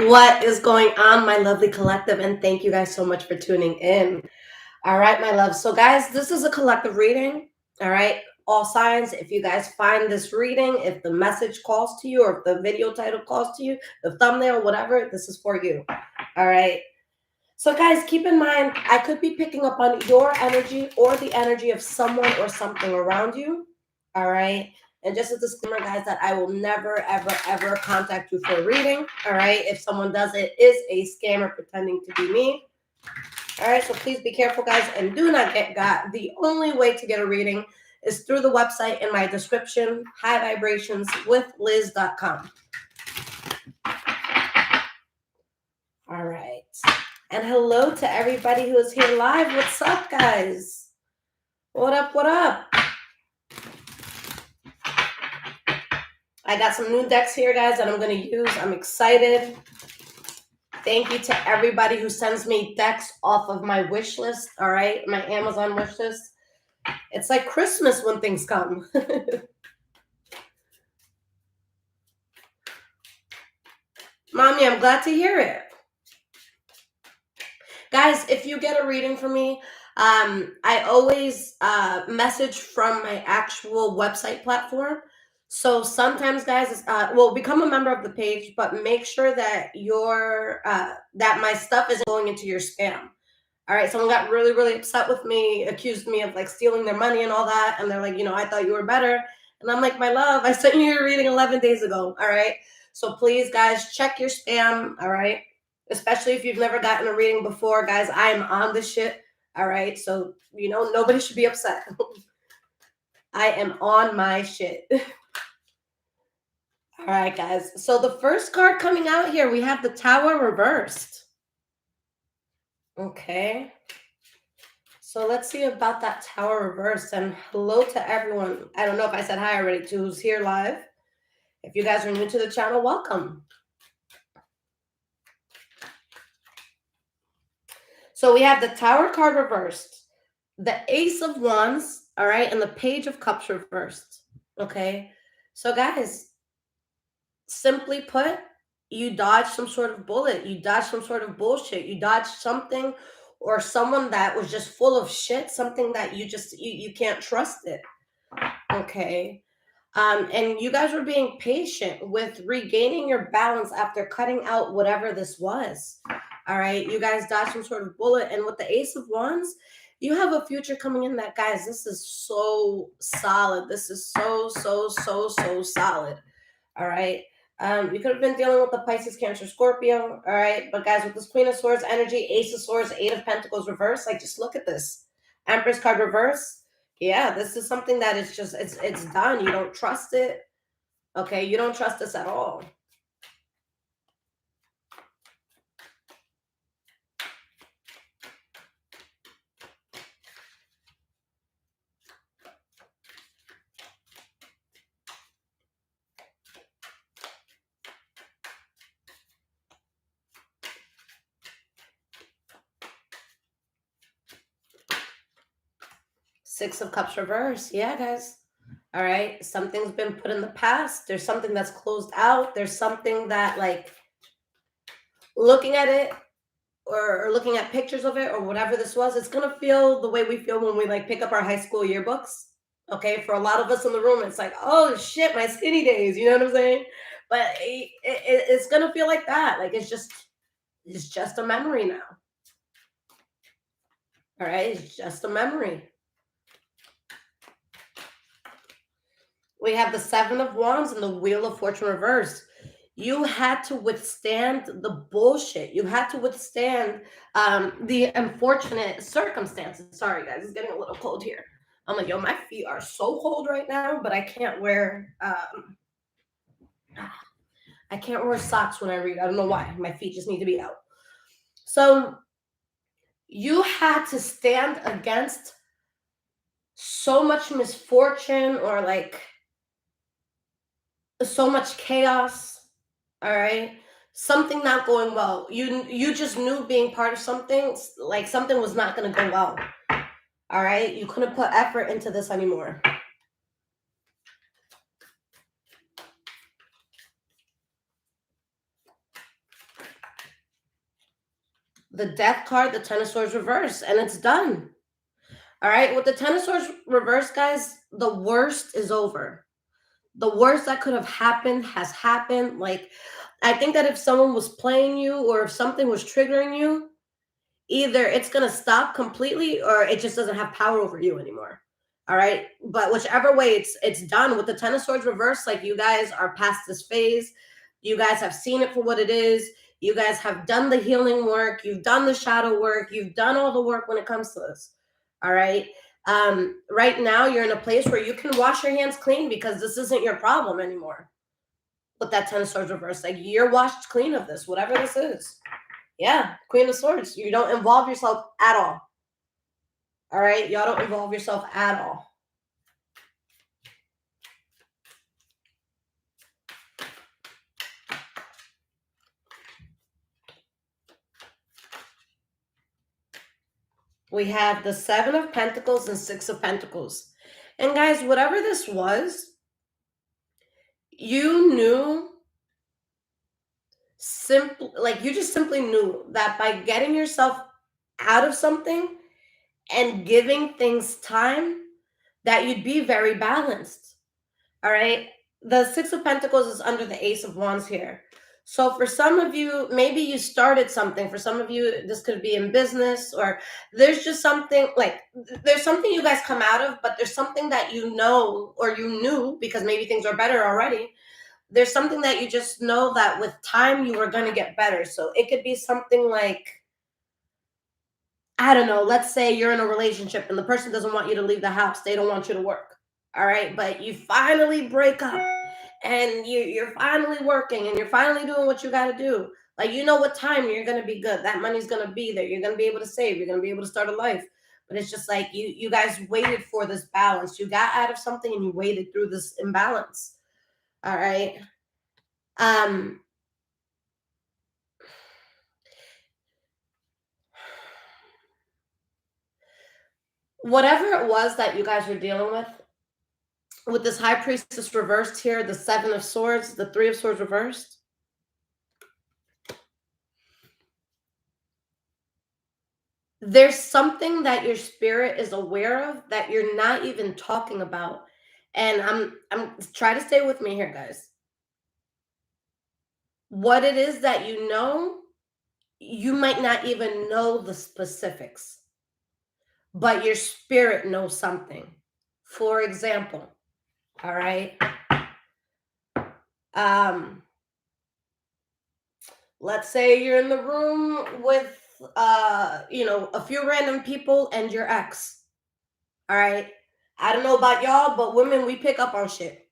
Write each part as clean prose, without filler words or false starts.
What is going on, my lovely collective? And thank you guys so much for tuning in. All right, my love. So, guys, this is a collective reading. All right. All signs, if you guys find this reading, if the message calls to you, or if the video title calls to you, the thumbnail, whatever, this is for you. All right. So, guys, keep in mind, I could be picking up on your energy or the energy of someone or something around you. All right. And just a disclaimer, guys, that I will never, ever, ever contact you for a reading. All right. If someone does, it is a scammer pretending to be me. All right. So please be careful, guys, and do not get got. The only way to get a reading is through the website in my description, highvibrationswithliz.com. All right. And hello to everybody who is here live. What's up, guys? What up? What up? I got some new decks here, guys, that I'm going to use. I'm excited. Thank you to everybody who sends me decks off of my wish list, all right? My Amazon wish list. It's like Christmas when things come. Mommy, I'm glad to hear it. Guys, if you get a reading from me, I always message from my actual website platform. So sometimes, guys, become a member of the page, but make sure that that my stuff isn't going into your spam. All right, someone got really, really upset with me, accused me of like stealing their money and all that, and they're like, I thought you were better, and I'm like, my love, I sent you your reading 11 days ago. All right, so please, guys, check your spam. All right, especially if you've never gotten a reading before, guys. I am on the shit. All right, so nobody should be upset. I am on my shit. All right, guys. So the first card coming out here, we have the Tower reversed. Okay. So let's see about that Tower reversed. And hello to everyone. I don't know if I said hi already to who's here live. If you guys are new to the channel, welcome. So we have the Tower card reversed, the Ace of Wands, all right, and the Page of Cups reversed. Okay. So guys, simply put, you dodged some sort of bullet. You dodged some sort of bullshit. You dodged something or someone that was just full of shit, something that you can't trust it. Okay. And you guys were being patient with regaining your balance after cutting out whatever this was. All right. You guys dodged some sort of bullet. And with the Ace of Wands, you have a future coming in that, guys, this is so solid. This is so solid. All right. You could have been dealing with the Pisces, Cancer, Scorpio. All right. But guys, with this Queen of Swords energy, Ace of Swords, Eight of Pentacles reverse, like just look at this. Empress card reverse. Yeah, this is something that is just, it's done. You don't trust it. Okay. You don't trust this at all. Six of Cups reverse. Yeah, guys. All right. Something's been put in the past. There's something that's closed out. There's something that, like, looking at it or looking at pictures of it or whatever this was, it's going to feel the way we feel when we like pick up our high school yearbooks. Okay. For a lot of us in the room, it's like, oh shit, my skinny days. You know what I'm saying? But it's going to feel like that. Like, it's just a memory now. All right. It's just a memory. We have the Seven of Wands and the Wheel of Fortune reversed. You had to withstand the bullshit. You had to withstand the unfortunate circumstances. Sorry, guys, it's getting a little cold here. I'm like, yo, my feet are so cold right now, but I can't wear socks when I read. I don't know why. My feet just need to be out. So you had to stand against so much misfortune or like so much chaos. All right, something not going well. You just knew being part of something, like something was not going to go well. All right, you couldn't put effort into this anymore. the Death card, the Ten of Swords reverse, and it's done. All right, with the Ten of Swords reverse, guys, the worst is over. The worst that could have happened has happened. Like, I think that if someone was playing you or if something was triggering you, either it's going to stop completely or it just doesn't have power over you anymore. All right, but whichever way, it's done. With the Ten of Swords reverse, like, you guys are past this phase. You guys have seen it for what it is. You guys have done the healing work. You've done the shadow work. You've done all the work when it comes to this. All right. Right now you're in a place where you can wash your hands clean because this isn't your problem anymore. With that Ten of Swords reverse, like, you're washed clean of this, whatever this is. Yeah, Queen of Swords. You don't involve yourself at all. All right, y'all don't involve yourself at all. We have the Seven of Pentacles and Six of Pentacles. And guys, whatever this was, you knew you just simply knew that by getting yourself out of something and giving things time, that you'd be very balanced. All right. The Six of Pentacles is under the Ace of Wands here. So for some of you, maybe you started something. For some of you, this could be in business, or there's just something there's something you guys come out of, but there's something that you know or you knew because maybe things are better already. There's something that you just know that with time you were going to get better. So it could be something like, I don't know, let's say you're in a relationship and the person doesn't want you to leave the house. They don't want you to work. All right. But you finally break up and you're finally working and you're finally doing what you got to do. Like, you know what time you're going to be good. That money's going to be there. You're going to be able to save. You're going to be able to start a life. But it's just like you guys waited for this balance. You got out of something and you waited through this imbalance. All right. Whatever it was that you guys were dealing with this High Priestess reversed here, the Seven of Swords, the Three of Swords reversed, there's something that your spirit is aware of that you're not even talking about. And I'm try to stay with me here, guys. What it is that you might not even know the specifics, but your spirit knows something. For example, all right, let's say you're in the room with a few random people and your ex. All right, I don't know about y'all, but women, we pick up on shit.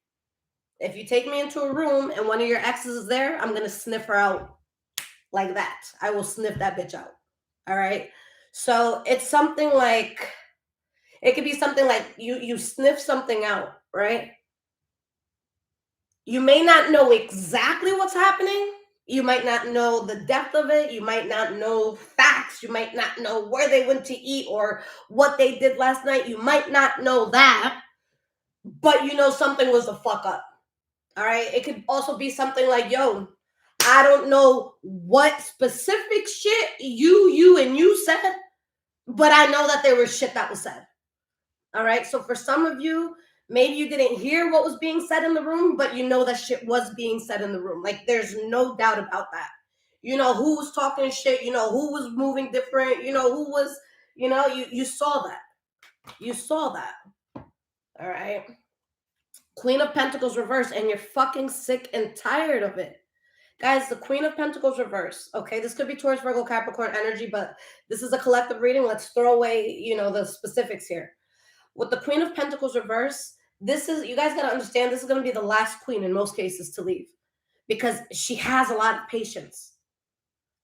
If you take me into a room and one of your exes is there, I'm gonna sniff her out like that. I will sniff that bitch out. All right. So it's something like, it could be something like you sniff something out, right? You may not know exactly what's happening. You might not know the depth of it. You might not know facts. You might not know where they went to eat or what they did last night. You might not know that, but you know something was the fuck up. All right. It could also be something like, yo, I don't know what specific shit you said, but I know that there was shit that was said. All right. So for some of you, maybe you didn't hear what was being said in the room, but you know that shit was being said in the room. Like, there's no doubt about that. You know who was talking shit. You know who was moving different. You know who was, you saw that. You saw that. All right. Queen of Pentacles reverse, and you're fucking sick and tired of it. Guys, the Queen of Pentacles reverse. Okay, this could be Taurus, Virgo, Capricorn energy, but this is a collective reading. Let's throw away, the specifics here. With the Queen of Pentacles reverse, you guys got to understand, this is going to be the last queen in most cases to leave because she has a lot of patience.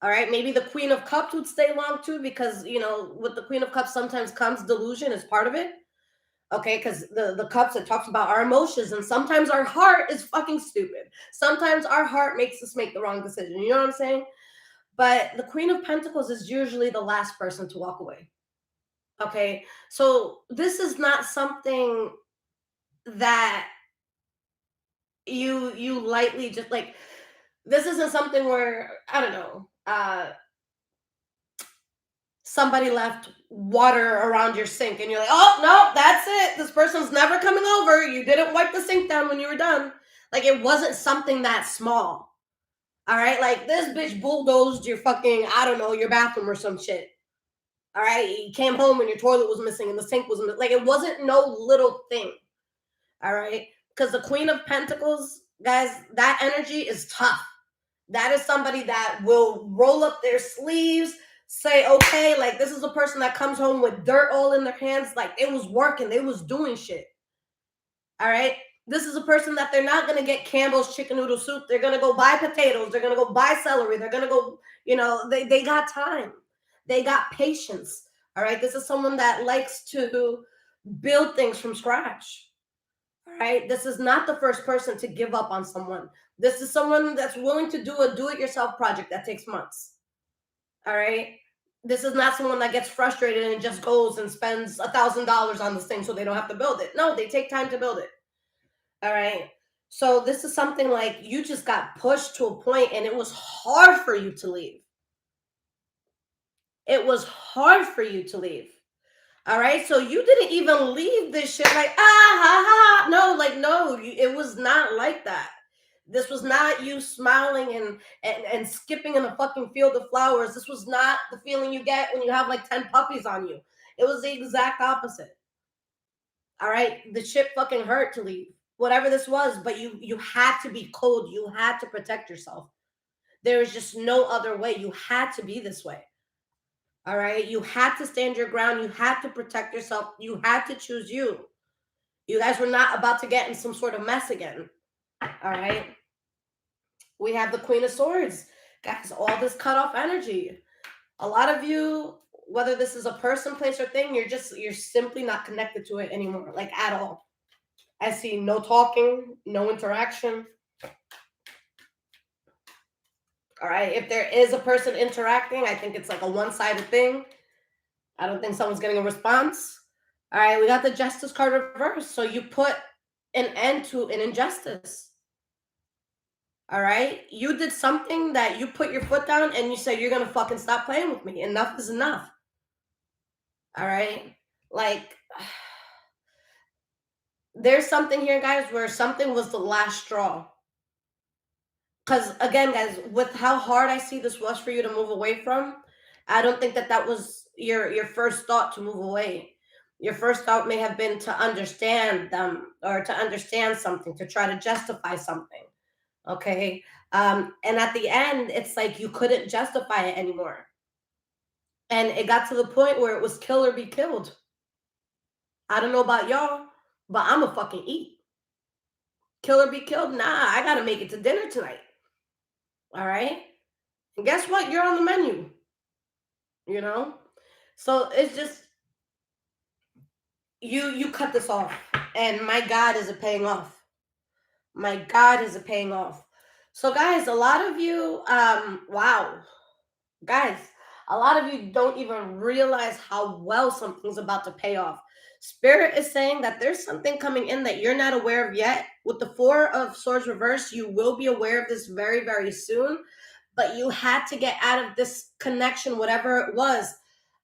All right, maybe the Queen of Cups would stay long too because, with the Queen of Cups sometimes comes delusion as part of it. Okay, because the cups, it talks about our emotions, and sometimes our heart is fucking stupid. Sometimes our heart makes us make the wrong decision. You know what I'm saying? But the Queen of Pentacles is usually the last person to walk away. Okay, so this is not something that you lightly just like. This isn't something where, I don't know. somebody left water around your sink and you're like, oh, no, that's it. This person's never coming over. You didn't wipe the sink down when you were done. Like, it wasn't something that small. All right. Like, this bitch bulldozed your fucking, I don't know, your bathroom or some shit. All right. You came home and your toilet was missing and the sink was missing. Like, it wasn't no little thing. All right. Because the Queen of Pentacles, guys, that energy is tough. That is somebody that will roll up their sleeves, say, okay, like, this is a person that comes home with dirt all in their hands. Like, it was working, they was doing shit. All right. This is a person that they're not going to get Campbell's chicken noodle soup. They're going to go buy potatoes. They're going to go buy celery. They're going to go, they got time. They got patience. All right. This is someone that likes to build things from scratch. All right. This is not the first person to give up on someone. This is someone that's willing to do a do-it-yourself project that takes months. All right. This is not someone that gets frustrated and just goes and spends $1,000 on this thing so they don't have to build it. No, they take time to build it. All right. So this is something like you just got pushed to a point and it was hard for you to leave. It was hard for you to leave. All right. So you didn't even leave this shit like, ha, ha. No, like, no, it was not like that. This was not you smiling and skipping in a fucking field of flowers. This was not the feeling you get when you have like 10 puppies on you. It was the exact opposite. All right. The shit fucking hurt to leave. Whatever this was, but you had to be cold. You had to protect yourself. There is just no other way. You had to be this way. All right. You had to stand your ground. You had to protect yourself. You had to choose you. You guys were not about to get in some sort of mess again. All right. We have the Queen of Swords. Guys, all this cut off energy. A lot of you, whether this is a person, place, or thing, you're simply not connected to it anymore, like at all. I see no talking, no interaction. All right. If there is a person interacting, I think it's like a one-sided thing. I don't think someone's getting a response. All right. We got the Justice card reversed. So you put an end to an injustice. All right. You did something that you put your foot down and you said, you're going to fucking stop playing with me. Enough is enough. All right. Like, there's something here, guys, where something was the last straw. Because again, guys, with how hard I see this was for you to move away from, I don't think that was your first thought to move away. Your first thought may have been to understand them or to understand something, to try to justify something. Okay. And at the end, it's like you couldn't justify it anymore. And it got to the point where it was kill or be killed. I don't know about y'all, but I'm a fucking eat. Kill or be killed? Nah, I got to make it to dinner tonight. All right. And guess what? You're on the menu. So it's just you cut this off, and my God, is it paying off? My God, is it paying off? So guys, a lot of you, wow, guys, a lot of you don't even realize how well something's about to pay off. Spirit is saying that there's something coming in that you're not aware of yet. With the Four of Swords reversed, you will be aware of this very, very soon. But you had to get out of this connection, whatever it was,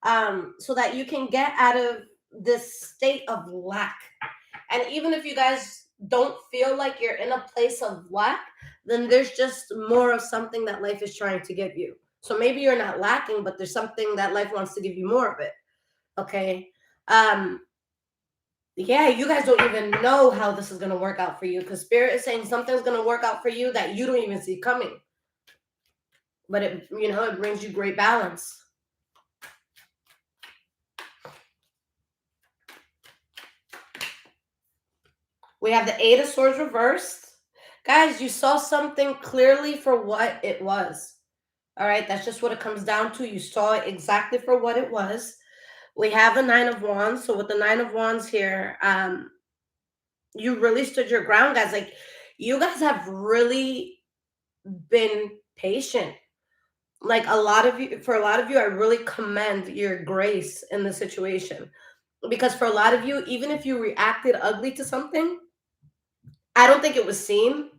so that you can get out of this state of lack. And even if you guys don't feel like you're in a place of lack, then there's just more of something that life is trying to give you. So maybe you're not lacking, but there's something that life wants to give you more of it. Okay. Yeah, you guys don't even know how this is going to work out for you, because Spirit is saying something's going to work out for you that you don't even see coming. But it brings you great balance. We have the Eight of Swords reversed. Guys, you saw something clearly for what it was. All right, that's just what it comes down to. You saw it exactly for what it was. We have the Nine of Wands. So with the Nine of Wands here, you really stood your ground, guys. Like, you guys have really been patient. Like, for a lot of you, I really commend your grace in the situation. Because for a lot of you, even if you reacted ugly to something, I don't think it was seen.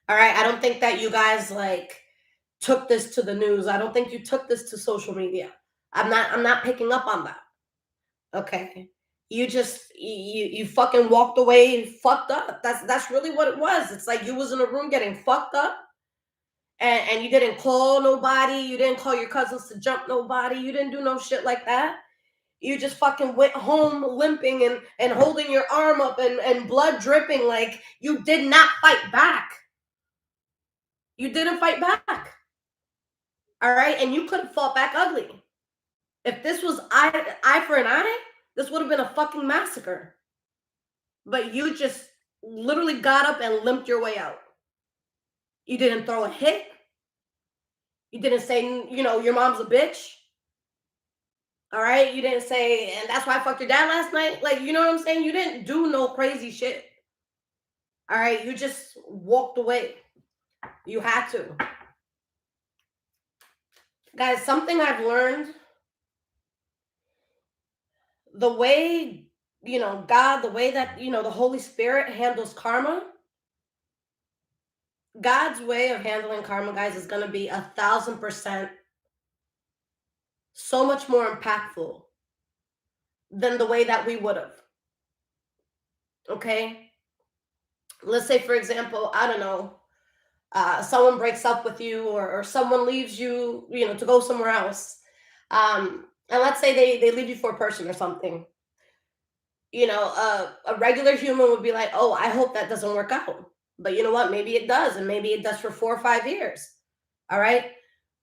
All right. I don't think that you guys like took this to the news. I don't think you took this to social media. I'm not picking up on that. Okay. You fucking walked away fucked up. That's really what it was. It's like you was in a room getting fucked up, and you didn't call nobody, you didn't call your cousins to jump nobody, you didn't do no shit like that. You just fucking went home limping and holding your arm up and blood dripping. Like, you did not fight back. You didn't fight back. All right. And you could have fought back ugly. If this was eye for an eye, this would have been a fucking massacre. But you just literally got up and limped your way out. You didn't throw a hit. You didn't say, your mom's a bitch. All right. You didn't say, and that's why I fucked your dad last night. Like, you know what I'm saying? You didn't do no crazy shit. All right. You just walked away. You had to. Guys, something I've learned, the way, God, the way that, the Holy Spirit handles karma, God's way of handling karma, guys, is going to be 1,000% so much more impactful than the way that we would have. Okay? Let's say, for example, I don't know, someone breaks up with you, or someone leaves you, to go somewhere else. And let's say they leave you for a person or something. A regular human would be like, oh, I hope that doesn't work out. But you know what? Maybe it does. And maybe it does for 4 or 5 years. All right.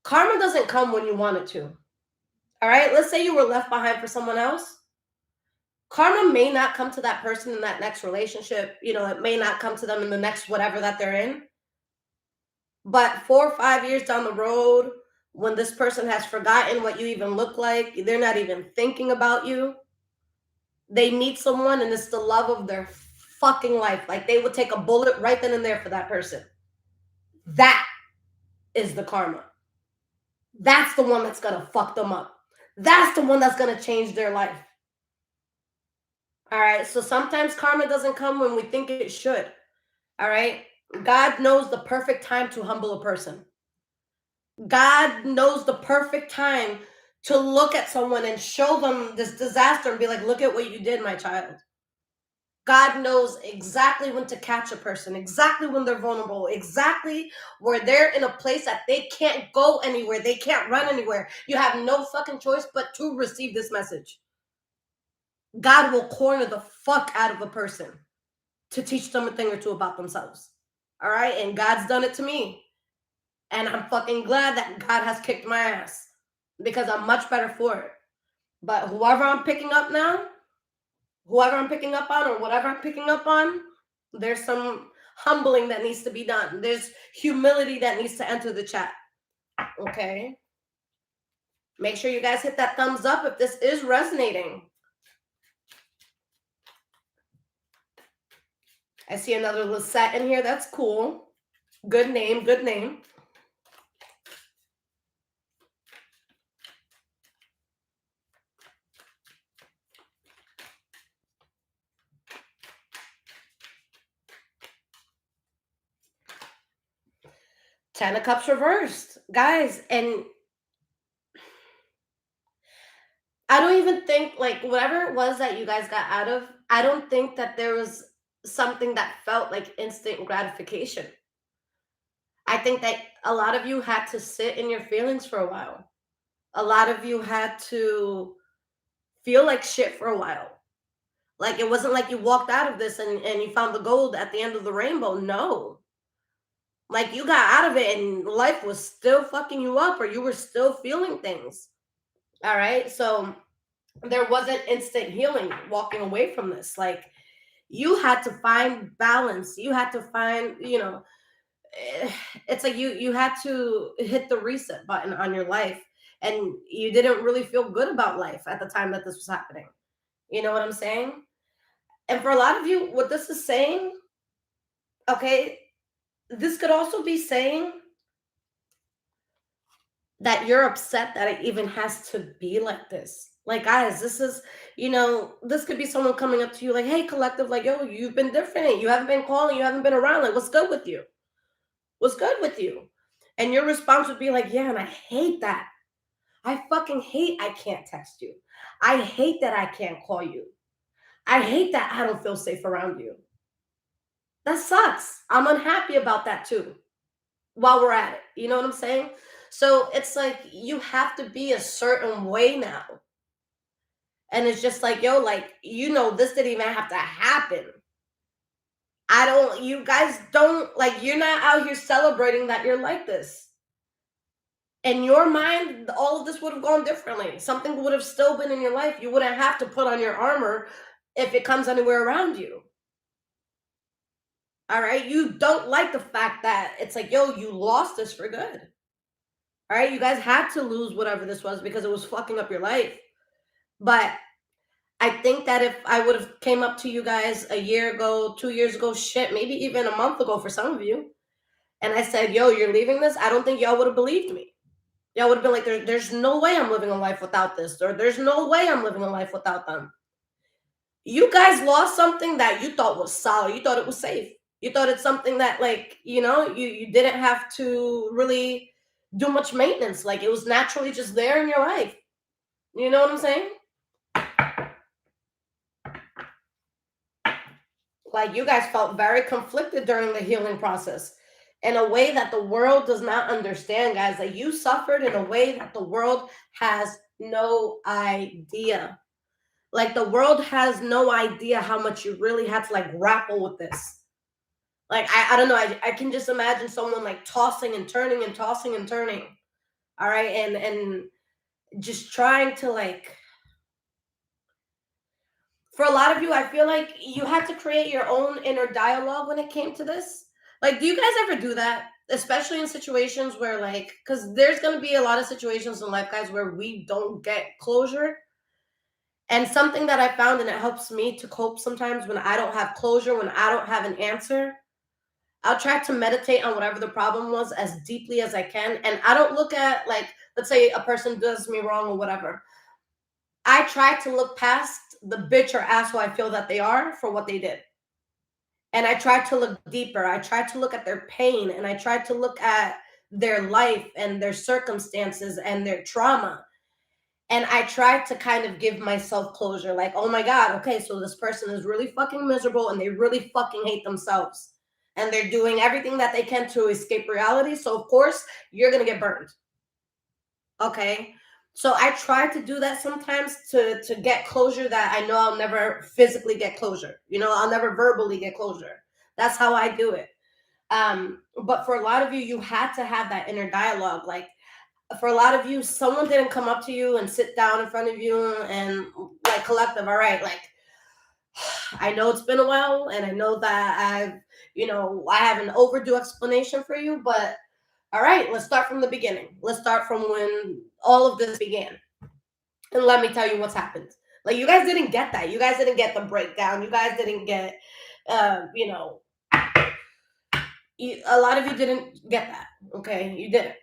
Karma doesn't come when you want it to. All right. Let's say you were left behind for someone else. Karma may not come to that person in that next relationship. It may not come to them in the next whatever that they're in. But 4 or 5 years down the road, when this person has forgotten what you even look like, they're not even thinking about you. They meet someone and it's the love of their fucking life. Like, they would take a bullet right then and there for that person. That is the karma. That's the one that's going to fuck them up. That's the one that's going to change their life. All right. So sometimes karma doesn't come when we think it should. All right. God knows the perfect time to humble a person. God knows the perfect time to look at someone and show them this disaster and be like, look at what you did, my child. God knows exactly when to catch a person, exactly when they're vulnerable, exactly where they're in a place that they can't go anywhere, they can't run anywhere. You have no fucking choice but to receive this message. God will corner the fuck out of a person to teach them a thing or two about themselves. All right? And God's done it to me. And I'm fucking glad that God has kicked my ass, because I'm much better for it. But whoever I'm picking up now, whoever I'm picking up on, or whatever I'm picking up on, there's some humbling that needs to be done. There's humility that needs to enter the chat. Okay? Make sure you guys hit that thumbs up if this is resonating. I see another Lisette in here. That's cool. Good name, good name. Ten of Cups reversed, guys. And I don't even think, like, whatever it was that you guys got out of, I don't think that there was something that felt like instant gratification. I think that a lot of you had to sit in your feelings for a while. A lot of you had to feel like shit for a while. Like, it wasn't like you walked out of this and you found the gold at the end of the rainbow. No. Like, you got out of it and life was still fucking you up, or you were still feeling things. All right. So there wasn't instant healing walking away from this. Like, you had to find balance. You had to find, it's like you had to hit the reset button on your life, and you didn't really feel good about life at the time that this was happening. You know what I'm saying? And for a lot of you, what this is saying, okay, this could also be saying that you're upset that it even has to be like this. Like, guys, this is, this could be someone coming up to you like, hey, collective, like, yo, you've been different. You haven't been calling. You haven't been around. Like, what's good with you? What's good with you? And your response would be like, yeah, and I hate that. I fucking hate I can't text you. I hate that I can't call you. I hate that I don't feel safe around you. That sucks. I'm unhappy about that too. While we're at it, you know what I'm saying? So it's like you have to be a certain way now. And it's just like, yo, like, this didn't even have to happen. You guys don't, like, you're not out here celebrating that you're like this. In your mind, all of this would have gone differently. Something would have still been in your life. You wouldn't have to put on your armor if it comes anywhere around you. All right? You don't like the fact that it's like, yo, you lost this for good. All right? You guys had to lose whatever this was because it was fucking up your life. But I think that if I would have came up to you guys a year ago, 2 years ago, shit, maybe even a month ago for some of you, and I said, yo, you're leaving this, I don't think y'all would have believed me. Y'all would have been like, there's no way I'm living a life without this, or there's no way I'm living a life without them. You guys lost something that you thought was solid. You thought it was safe. You thought it's something that, like, you didn't have to really do much maintenance. Like, it was naturally just there in your life. You know what I'm saying? Like, you guys felt very conflicted during the healing process in a way that the world does not understand, guys. Like, you suffered in a way that the world has no idea. Like, the world has no idea how much you really had to, like, grapple with this. Like, I don't know. I can just imagine someone, like, tossing and turning and tossing and turning. All right. And just trying to, like, for a lot of you, I feel like you had to create your own inner dialogue when it came to this. Like, do you guys ever do that? Especially in situations where, like, because there's going to be a lot of situations in life, guys, where we don't get closure. And something that I found, and it helps me to cope sometimes when I don't have closure, when I don't have an answer, I'll try to meditate on whatever the problem was as deeply as I can. And I don't look at, like, let's say a person does me wrong or whatever. I try to look past the bitch or asshole I feel that they are for what they did. And I try to look deeper. I try to look at their pain, and I try to look at their life and their circumstances and their trauma. And I try to kind of give myself closure. Like, oh my God, okay, so this person is really fucking miserable and they really fucking hate themselves. And they're doing everything that they can to escape reality. So, of course, you're going to get burned. Okay? So I try to do that sometimes to get closure that I know I'll never physically get closure. I'll never verbally get closure. That's how I do it. But for a lot of you, you had to have that inner dialogue. Like, for a lot of you, someone didn't come up to you and sit down in front of you and, like, collective, all right, like, I know it's been a while, and I know that I have an overdue explanation for you, but all right, let's start from the beginning. Let's start from when all of this began. And let me tell you what's happened. Like, you guys didn't get that. You guys didn't get the breakdown. You guys didn't get, a lot of you didn't get that. Okay, you didn't.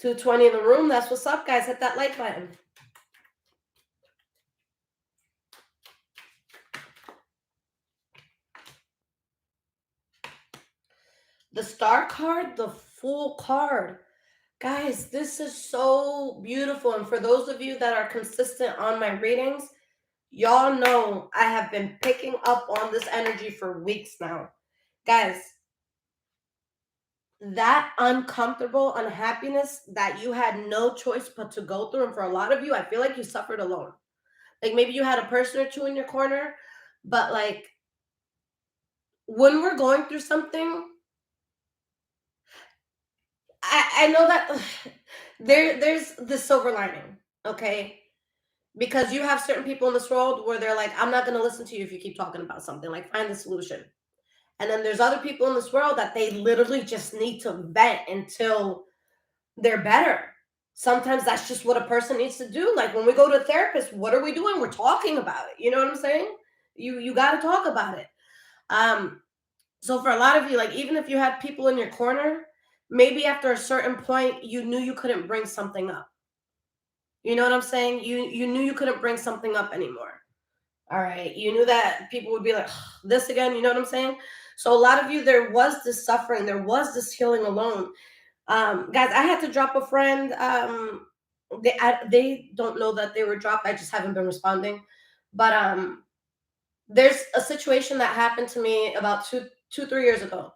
$220 in the room. That's what's up, guys. Hit that like button. The star card, the full card. Guys, this is so beautiful. And for those of you that are consistent on my readings, y'all know I have been picking up on this energy for weeks now. Guys, that uncomfortable unhappiness that you had no choice but to go through, and for a lot of you, I feel like you suffered alone. Like, maybe you had a person or two in your corner, but, like, when we're going through something, I know that there's the silver lining, okay? Because you have certain people in this world where they're like, I'm not going to listen to you if you keep talking about something. Like, find the solution. And then there's other people in this world that they literally just need to vent until they're better. Sometimes that's just what a person needs to do. Like, when we go to a therapist, what are we doing? We're talking about it. You know what I'm saying? You got to talk about it. So for a lot of you, like, even if you had people in your corner, maybe after a certain point, you knew you couldn't bring something up. You know what I'm saying? You knew you couldn't bring something up anymore. All right. You knew that people would be like, this again. You know what I'm saying? So a lot of you, there was this suffering, there was this healing alone. Guys, I had to drop a friend. They don't know that they were dropped. I just haven't been responding. But there's a situation that happened to me about 3 years ago,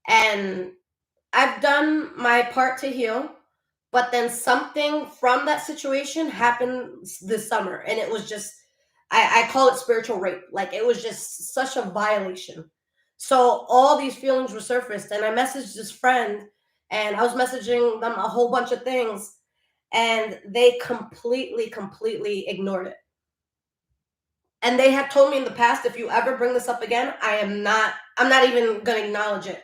and I've done my part to heal. But then something from that situation happened this summer, and it was just, I call it spiritual rape. Like, it was just such a violation. So all these feelings resurfaced, and I messaged this friend, and I was messaging them a whole bunch of things, and they completely ignored it. And they had told me in the past, if you ever bring this up again, I'm not even gonna acknowledge it.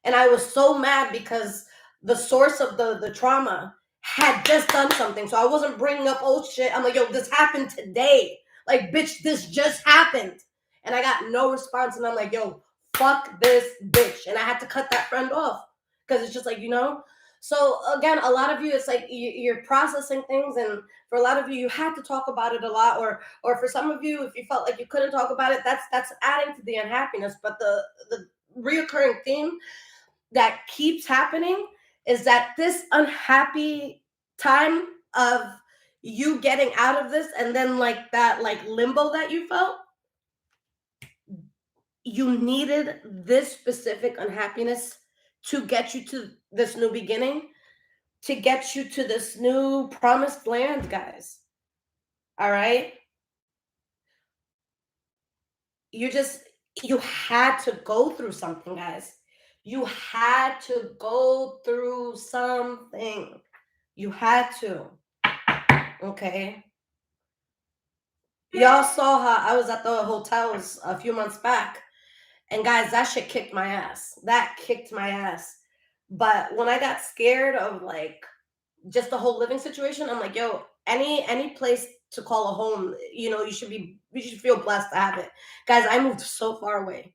And I was so mad because the source of the trauma had just done something. So I wasn't bringing up old shit. I'm like, yo, this happened today. Like, bitch, this just happened. And I got no response. And I'm like, yo, fuck this bitch. And I had to cut that friend off because it's just like, So again, a lot of you, it's like you're processing things. And for a lot of you, you had to talk about it a lot. Or for some of you, if you felt like you couldn't talk about it, that's adding to the unhappiness. But the reoccurring theme that keeps happening is that this unhappy time of you getting out of this, and then like that like limbo that you felt, you needed this specific unhappiness to get you to this new beginning, to get you to this new promised land, guys. All right? You had to go through something, guys. You had to go through something. You had to. Okay. Y'all saw how I was at the hotels a few months back. And guys, that shit kicked my ass. That kicked my ass. But when I got scared of like just the whole living situation, I'm like, yo, any place to call a home, you should feel blessed to have it. Guys, I moved so far away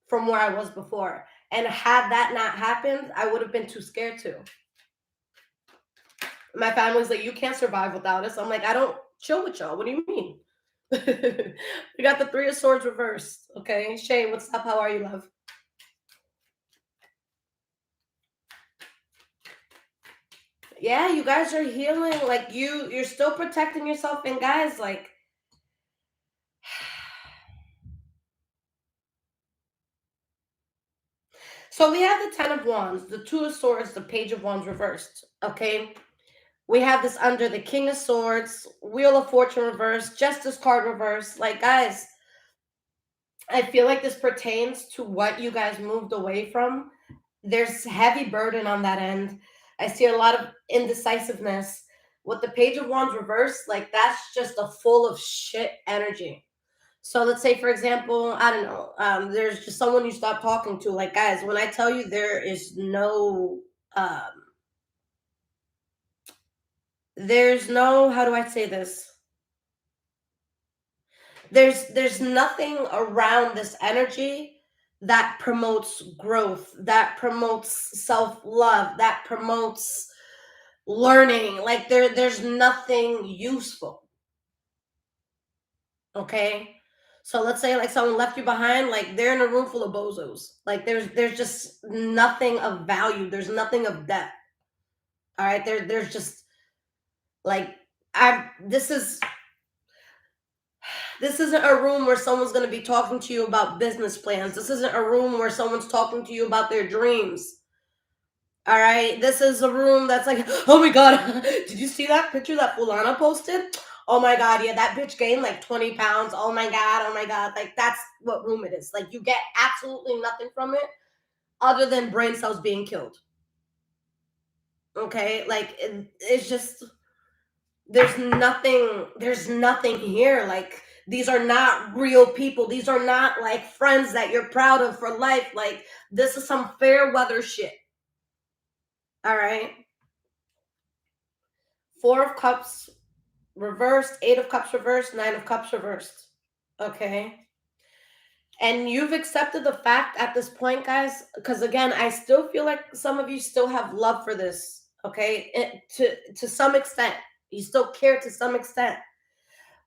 from where I was before. And had that not happened, I would have been too scared to. My family's like, you can't survive without us. I'm like, I don't chill with y'all. What do you mean? We got the Three of Swords reversed. Okay. Shay, what's up? How are you, love? Yeah, you guys are healing. Like you're still protecting yourself. And guys, like, so we have the Ten of Wands, the Two of Swords, the Page of Wands reversed. Okay. We have this under the King of Swords, Wheel of Fortune reversed, Justice card reversed. Like, guys, I feel like this pertains to what you guys moved away from. There's heavy burden on that end. I see a lot of indecisiveness. With the Page of Wands reversed, like that's just a full of shit energy. So let's say, for example, I don't know, there's just someone you stop talking to. Like, guys, when I tell you there's no, how do I say this? There's nothing around this energy that promotes growth, that promotes self-love, that promotes learning. Like there's nothing useful. Okay. So let's say like someone left you behind, like they're in a room full of bozos. Like there's just nothing of value. There's nothing of depth. All right. There's just like I this isn't a room where someone's going to be talking to you about business plans. This isn't a room where someone's talking to you about their dreams. All right. This is a room that's like, oh my God, did you see that picture that Fulana posted? Oh my God, yeah, that bitch gained like 20 pounds. Oh my God. Like, that's what room it is. Like, you get absolutely nothing from it other than brain cells being killed. Okay. Like, it's just, there's nothing here. Like, these are not real people. These are not like friends that you're proud of for life. Like, this is some fair weather shit. All right. Four of Cups reversed, Eight of Cups reversed, Nine of Cups reversed. Okay. And you've accepted the fact at this point, guys, because again, I still feel like some of you still have love for this. Okay. To some extent. You still care to some extent.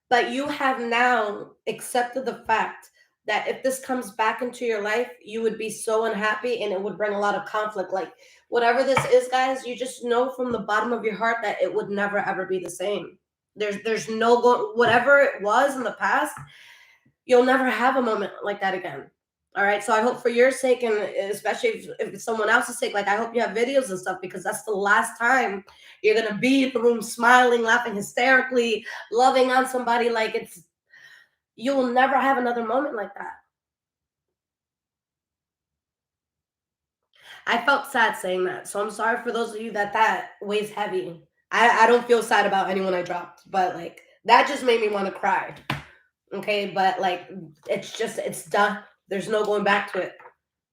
But you have now accepted the fact that if this comes back into your life, you would be so unhappy and it would bring a lot of conflict. Like whatever this is, guys, you just know from the bottom of your heart that it would never ever be the same. There's no whatever it was in the past, you'll never have a moment like that again. All right. So I hope for your sake, and especially if it's someone else's sake, like I hope you have videos and stuff, because that's the last time you're gonna be in the room smiling, laughing hysterically, loving on somebody. Like you will never have another moment like that. I felt sad saying that, so I'm sorry for those of you that weighs heavy. I don't feel sad about anyone I dropped, but like that just made me want to cry. Okay, but like it's done. There's no going back to it.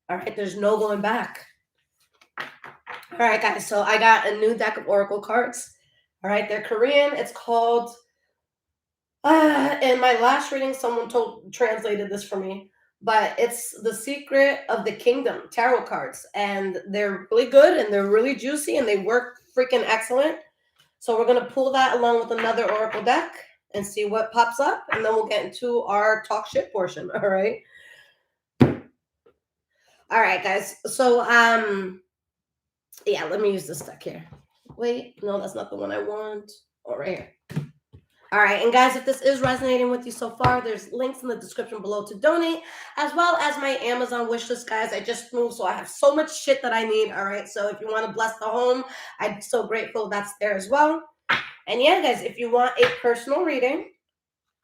All right, there's no going back. All right, guys. So I got a new deck of Oracle cards. All right, they're Korean. It's called. In my last reading, someone translated this for me, but it's the Secret of the Kingdom tarot cards, and they're really good and they're really juicy and they work freaking excellent. So we're gonna pull that along with another Oracle deck and see what pops up, and then we'll get into our talk shit portion. All right. All right, guys. So yeah, let me use this deck here. Wait, no, that's not the one I want. Oh, right here. All right, and guys, if this is resonating with you so far, there's links in the description below to donate, as well as my Amazon wishlist, guys. I just moved, so I have so much shit that I need. All right, so if you want to bless the home, I'd be so grateful. That's there as well. And yeah, guys, if you want a personal reading,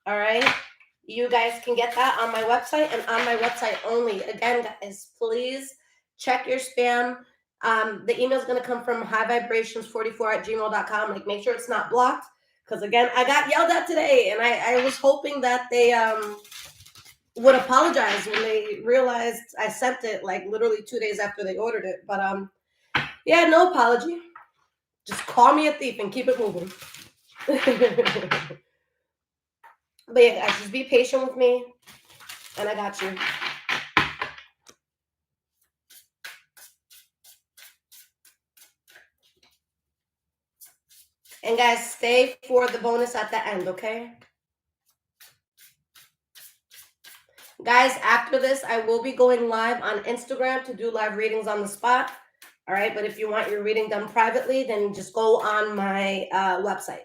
all right, you guys can get that on my website and on my website only. Again, guys, please check your spam. The email is going to come from highvibrations44@gmail.com. Like, make sure it's not blocked. Because again, I got yelled at today, and I was hoping that they would apologize when they realized I sent it like literally 2 days after they ordered it. But yeah, no apology. Just call me a thief and keep it moving. But yeah, guys, just be patient with me, and I got you. And guys, stay for the bonus at the end, okay? Guys, after this, I will be going live on Instagram to do live readings on the spot. All right, but if you want your reading done privately, then just go on my website.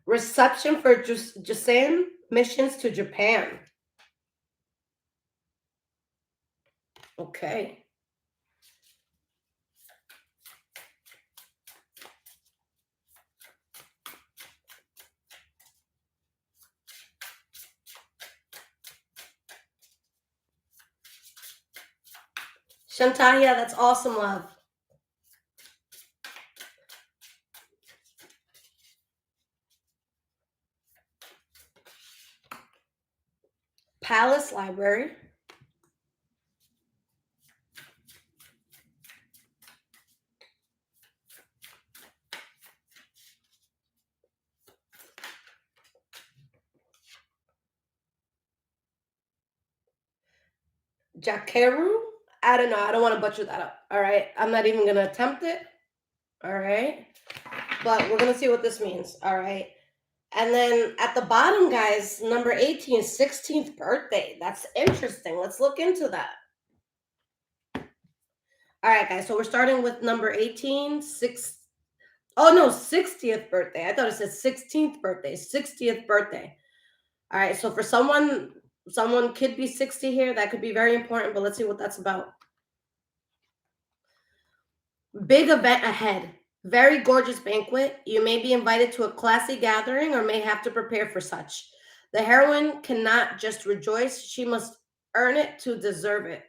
Reception for Japan missions to Japan. Okay. Shantaya, that's awesome, love. Palace Library. Jakeru? I don't know. I don't want to butcher that up. All right. I'm not even going to attempt it. All right. But we're going to see what this means. All right. And then at the bottom, guys, number 18, 16th birthday. That's interesting. Let's look into that. All right, guys. So we're starting with number 18, 60th birthday. I thought it said 16th birthday, 60th birthday. All right. So for someone could be 60 here. That could be very important, but let's see what that's about. Big event ahead. Very gorgeous banquet. You may be invited to a classy gathering or may have to prepare for such. The heroine cannot just rejoice, she must earn it to deserve it.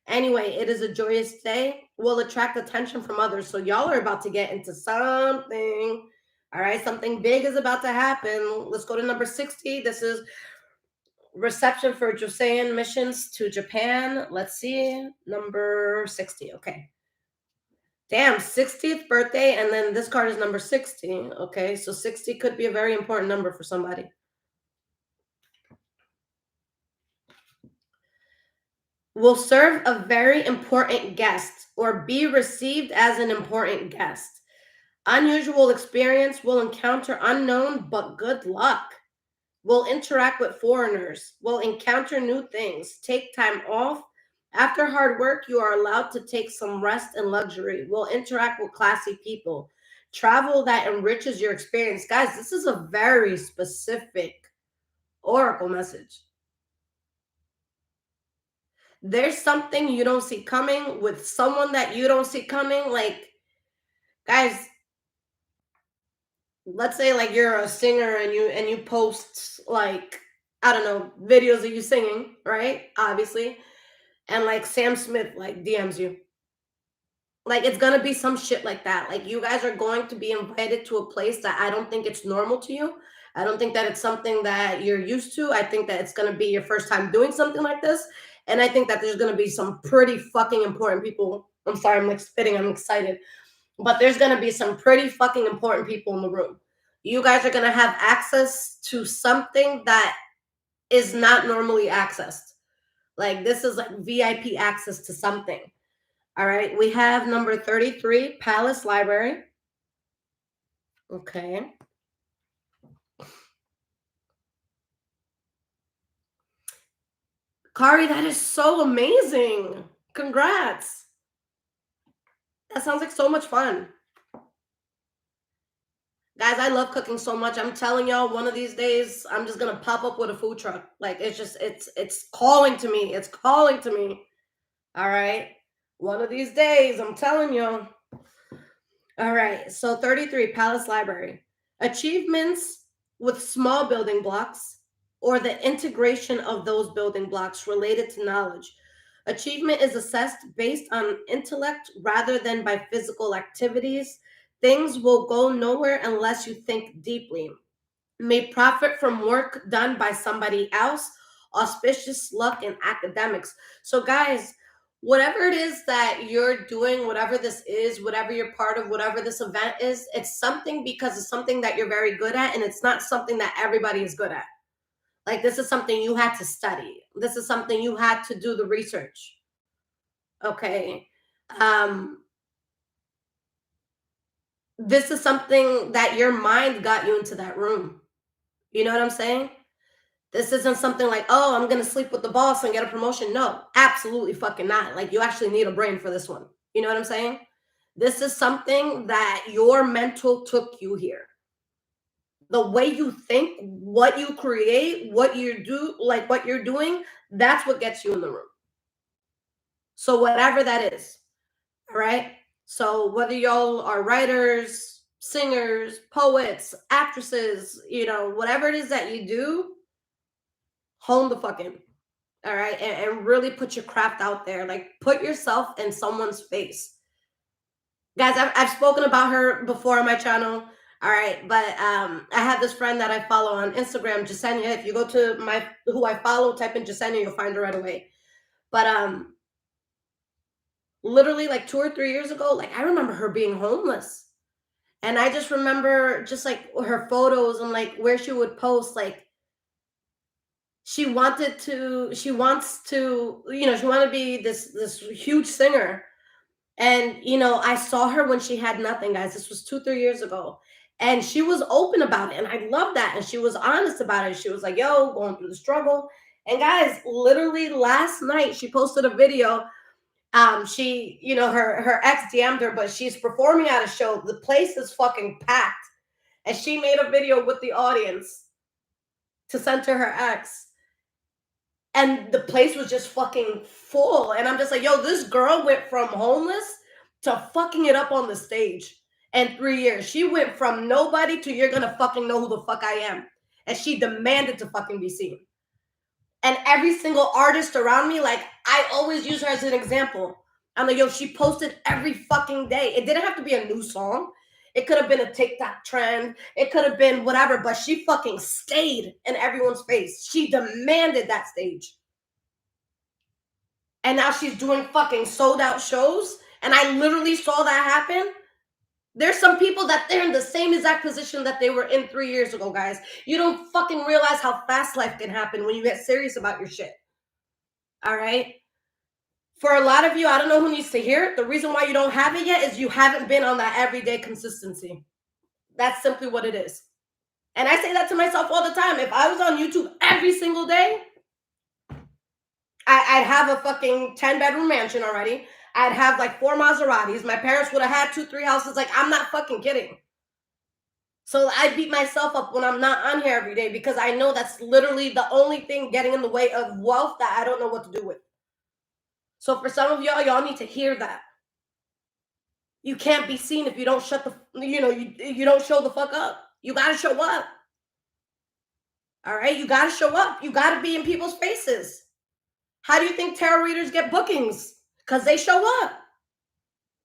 Anyway, it is a joyous day. Will attract attention from others. So y'all are about to get into something. All right, something big is about to happen. Let's go to number 60. This is reception for Joseon missions to Japan. Let's see. Number 60. Okay. Damn, 60th birthday, and then this card is number 60. Okay, so 60 could be a very important number for somebody. will serve a very important guest or be received as an important guest. Unusual experience, will encounter unknown but good luck. Will interact with foreigners, will encounter new things, take time off. After hard work, you are allowed to take some rest and luxury, will interact with classy people, travel that enriches your experience. Guys, this is a very specific oracle message. There's something you don't see coming with someone that you don't see coming. Like, guys, let's say like you're a singer and you post like, I don't know, videos of you singing, right? Obviously. And like Sam Smith like DMs you. Like it's gonna be some shit like that. Like you guys are going to be invited to a place that I don't think it's normal to you. I don't think that it's something that you're used to. I think that it's gonna be your first time doing something like this. And I think that there's gonna be some pretty fucking important people. I'm sorry, I'm like spitting, I'm excited. But there's gonna be some pretty fucking important people in the room. You guys are gonna have access to something that is not normally accessed. Like this is like VIP access to something. All right, we have number 33, Palace Library. Okay. Kari, that is so amazing. Congrats. That sounds like so much fun. Guys, I love cooking so much. I'm telling y'all, one of these days, I'm just gonna pop up with a food truck. Like it's just, it's calling to me. It's calling to me. All right. One of these days, I'm telling you. All right. So 33, Palace Library. Achievements with small building blocks or the integration of those building blocks related to knowledge. Achievement is assessed based on intellect rather than by physical activities. Things will go nowhere unless you think deeply. May profit from work done by somebody else, auspicious luck in academics. So, guys, whatever it is that you're doing, whatever this is, whatever you're part of, whatever this event is, it's something because it's something that you're very good at, and it's not something that everybody is good at. Like, this is something you had to study, this is something you had to do the research. Okay. This is something that your mind got you into that room. You know what I'm saying? This isn't something like, oh, I'm gonna sleep with the boss and get a promotion. No, absolutely fucking not. Like you actually need a brain for this one. You know what I'm saying? This is something that your mental took you here. The way you think, what you create, what you do, like what you're doing, that's what gets you in the room. So whatever that is, all right? So whether y'all are writers, singers, poets, actresses, you know, whatever it is that you do, hone the fucking, all right, and really put your craft out there. Like put yourself in someone's face. Guys, I've spoken about her before on my channel. All right, but I have this friend that I follow on Instagram, Jasenia. If you go to my who I follow, type in Jasenia, you'll find her right away. But literally like 2 or 3 years ago, like I remember her being homeless. And I just remember just like her photos and like where she would post, like she wants to, she wanted to be this huge singer. And I saw her when she had nothing, guys. This was 2 3 years ago, and she was open about it, and I love that. And she was honest about it. She was like, yo, going through the struggle. And guys, literally last night she posted a video. She, her ex DM'd her, but she's performing at a show. The place is fucking packed, and she made a video with the audience to send to her ex, and the place was just fucking full. And I'm just like, yo, this girl went from homeless to fucking it up on the stage in 3 years. She went from nobody to you're gonna fucking know who the fuck I am. And she demanded to fucking be seen. And every single artist around me, like, I always use her as an example. I'm like, yo, she posted every fucking day. It didn't have to be a new song. It could have been a TikTok trend. It could have been whatever, but she fucking stayed in everyone's face. She demanded that stage. And now she's doing fucking sold out shows. And I literally saw that happen. There's some people that they're in the same exact position that they were in 3 years ago, guys. You don't fucking realize how fast life can happen when you get serious about your shit. All right? For a lot of you, I don't know who needs to hear it. The reason why you don't have it yet is you haven't been on that everyday consistency. That's simply what it is. And I say that to myself all the time. If I was on YouTube every single day, I'd have a fucking 10-bedroom mansion already. I'd have like 4 Maseratis. My parents would have had 2, 3 houses. Like, I'm not fucking kidding. So I beat myself up when I'm not on here every day because I know that's literally the only thing getting in the way of wealth that I don't know what to do with. So for some of y'all need to hear that. You can't be seen if you don't you don't show the fuck up. You got to show up. All right? You got to show up. You got to be in people's faces. How do you think tarot readers get bookings? Because they show up.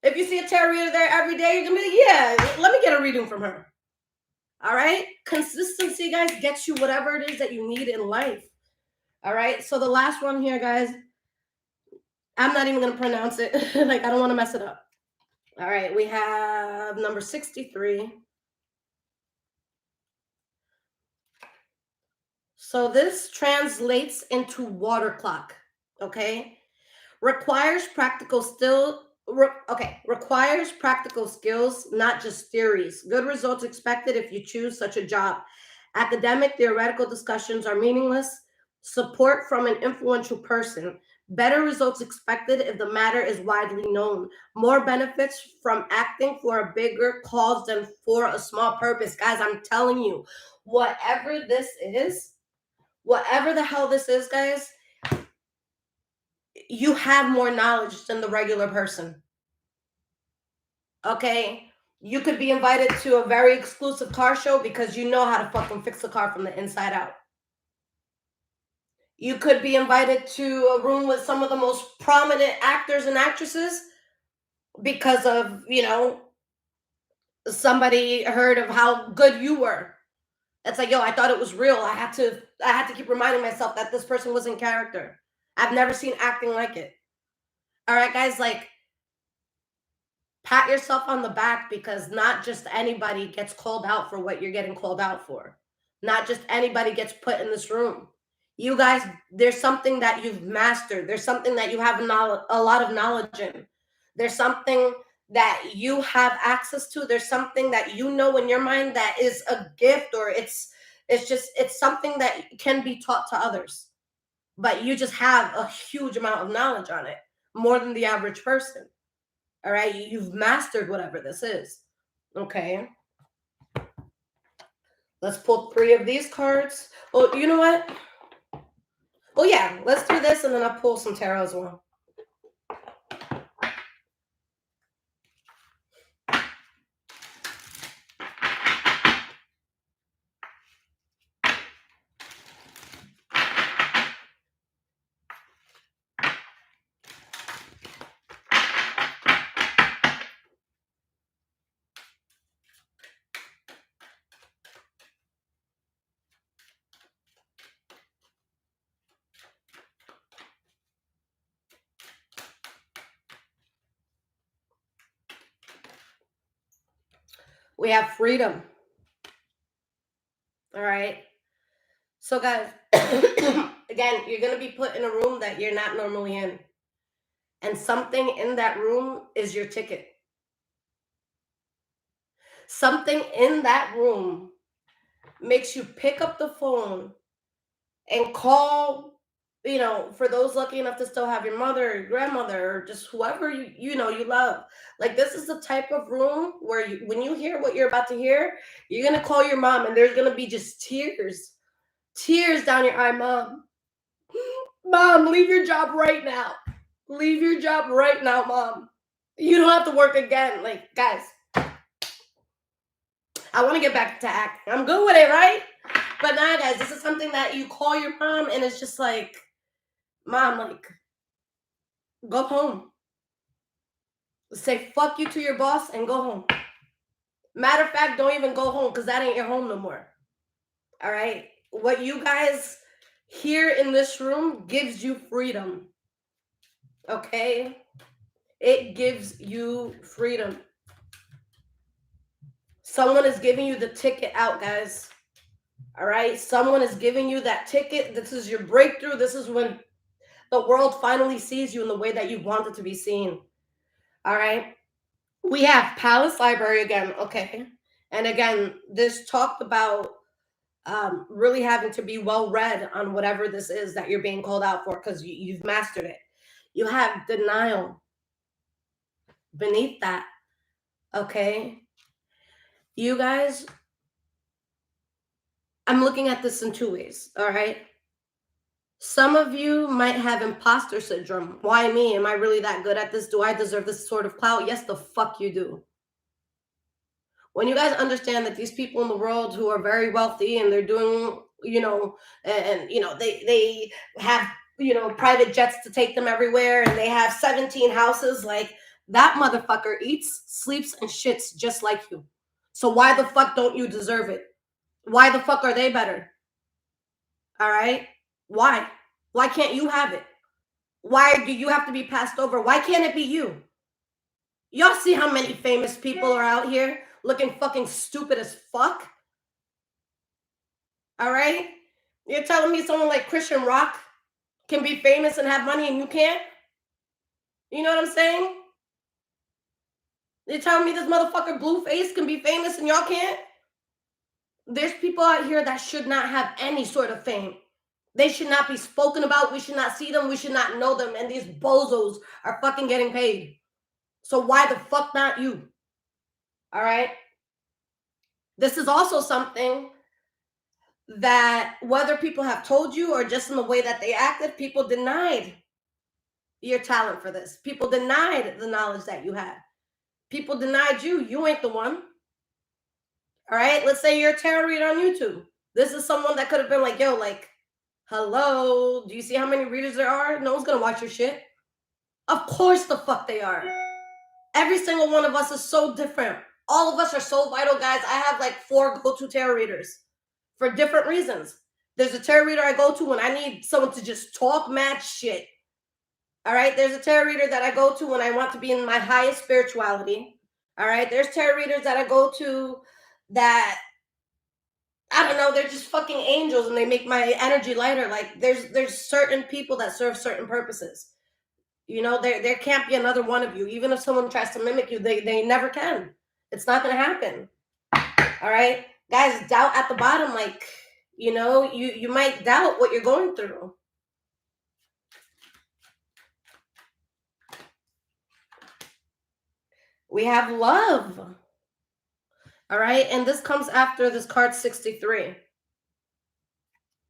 If you see a tarot reader there every day, you're going to be like, yeah, let me get a reading from her. All right? Consistency, guys, gets you whatever it is that you need in life. All right? So the last one here, guys, I'm not even going to pronounce it. Like, I don't want to mess it up. All right, we have number 63. So this translates into water clock, okay? Requires practical skills, not just theories. Good results expected if you choose such a job. Academic, theoretical discussions are meaningless. Support from an influential person. Better results expected if the matter is widely known. More benefits from acting for a bigger cause than for a small purpose. Guys, I'm telling you, whatever this is, whatever the hell this is, guys, you have more knowledge than the regular person. Okay? You could be invited to a very exclusive car show because you know how to fucking fix a car from the inside out. You could be invited to a room with some of the most prominent actors and actresses because of, somebody heard of how good you were. It's like, yo, I thought it was real. I had to keep reminding myself that this person was in character. I've never seen acting like it. All right, guys, like, pat yourself on the back because not just anybody gets called out for what you're getting called out for. Not just anybody gets put in this room. You guys, there's something that you've mastered. There's something that you have a lot of knowledge in. There's something that you have access to. There's something that you know in your mind that is a gift, or it's something that can be taught to others. But you just have a huge amount of knowledge on it, more than the average person. All right, you've mastered whatever this is. Okay. Let's pull 3 of these cards. Oh, you know what? Oh yeah, let's do this and then I'll pull some tarot as well. We have freedom. All right. So guys, again, you're going to be put in a room that you're not normally in. And something in that room is your ticket. Something in that room makes you pick up the phone and call, for those lucky enough to still have your mother or your grandmother or just whoever you love. Like, this is the type of room where when you hear what you're about to hear, you're going to call your mom and there's going to be just tears down your eye. Mom, leave your job right now. Leave your job right now, Mom. You don't have to work again. Like, guys, I want to get back to acting. I'm good with it, right? But nah, guys, this is something that you call your mom and it's just like, Mom, like, go home. Say fuck you to your boss and go home. Matter of fact, don't even go home because that ain't your home no more. All right? What you guys hear in this room gives you freedom. Okay? It gives you freedom. Someone is giving you the ticket out, guys. All right? Someone is giving you that ticket. This is your breakthrough. This is when the world finally sees you in the way that you wanted to be seen. All right. We have Palace Library again. Okay. And again, this talked about really having to be well read on whatever this is that you're being called out for, because you've mastered it. You have denial beneath that. Okay. You guys, I'm looking at this in two ways. All right. Some of you might have imposter syndrome. Why me? Am I really that good at this? Do I deserve this sort of clout? Yes, the fuck you do. When you guys understand that these people in the world who are very wealthy and they're doing, they have, private jets to take them everywhere, and they have 17 houses, like, that motherfucker eats, sleeps, and shits just like you. So why the fuck don't you deserve it? Why the fuck are they better? All right? Why? Why can't you have it? Why do you have to be passed over? Why can't it be you? Y'all see how many famous people are out here looking fucking stupid as fuck? All right? You're telling me someone like Christian Rock can be famous and have money and you can't? You know what I'm saying? You're telling me this motherfucker Blueface can be famous and y'all can't? There's people out here that should not have any sort of fame. They should not be spoken about. We should not see them. We should not know them. And these bozos are fucking getting paid. So why the fuck not you? All right? This is also something that, whether people have told you or just in the way that they acted, people denied your talent for this. People denied the knowledge that you had. People denied you. You ain't the one. All right? Let's say you're a tarot reader on YouTube. This is someone that could have been like, yo, like, hello, do you see how many readers there are? No one's going to watch your shit. Of course the fuck they are. Every single one of us is so different. All of us are so vital, guys. I have like 4 go-to tarot readers for different reasons. There's a tarot reader I go to when I need someone to just talk mad shit. All right? There's a tarot reader that I go to when I want to be in my highest spirituality. All right? There's tarot readers that I go to that, I don't know, they're just fucking angels and they make my energy lighter. Like, there's certain people that serve certain purposes. You know, there can't be another one of you. Even if someone tries to mimic you, they never can. It's not going to happen. All right? Guys, doubt at the bottom, like, you might doubt what you're going through. We have love. All right? And this comes after this card 63.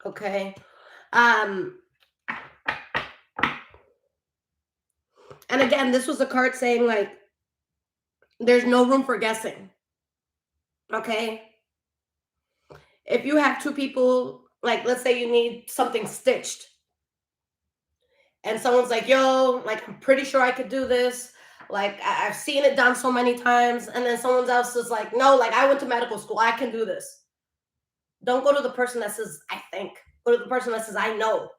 Okay? And again, this was a card saying, like, there's no room for guessing. Okay? If you have 2 people, like, let's say you need something stitched, and someone's like, yo, like, I'm pretty sure I could do this. Like, I've seen it done so many times. And then someone else is like, no, like, I went to medical school. I can do this. Don't go to the person that says, I think. Go to the person that says, I know.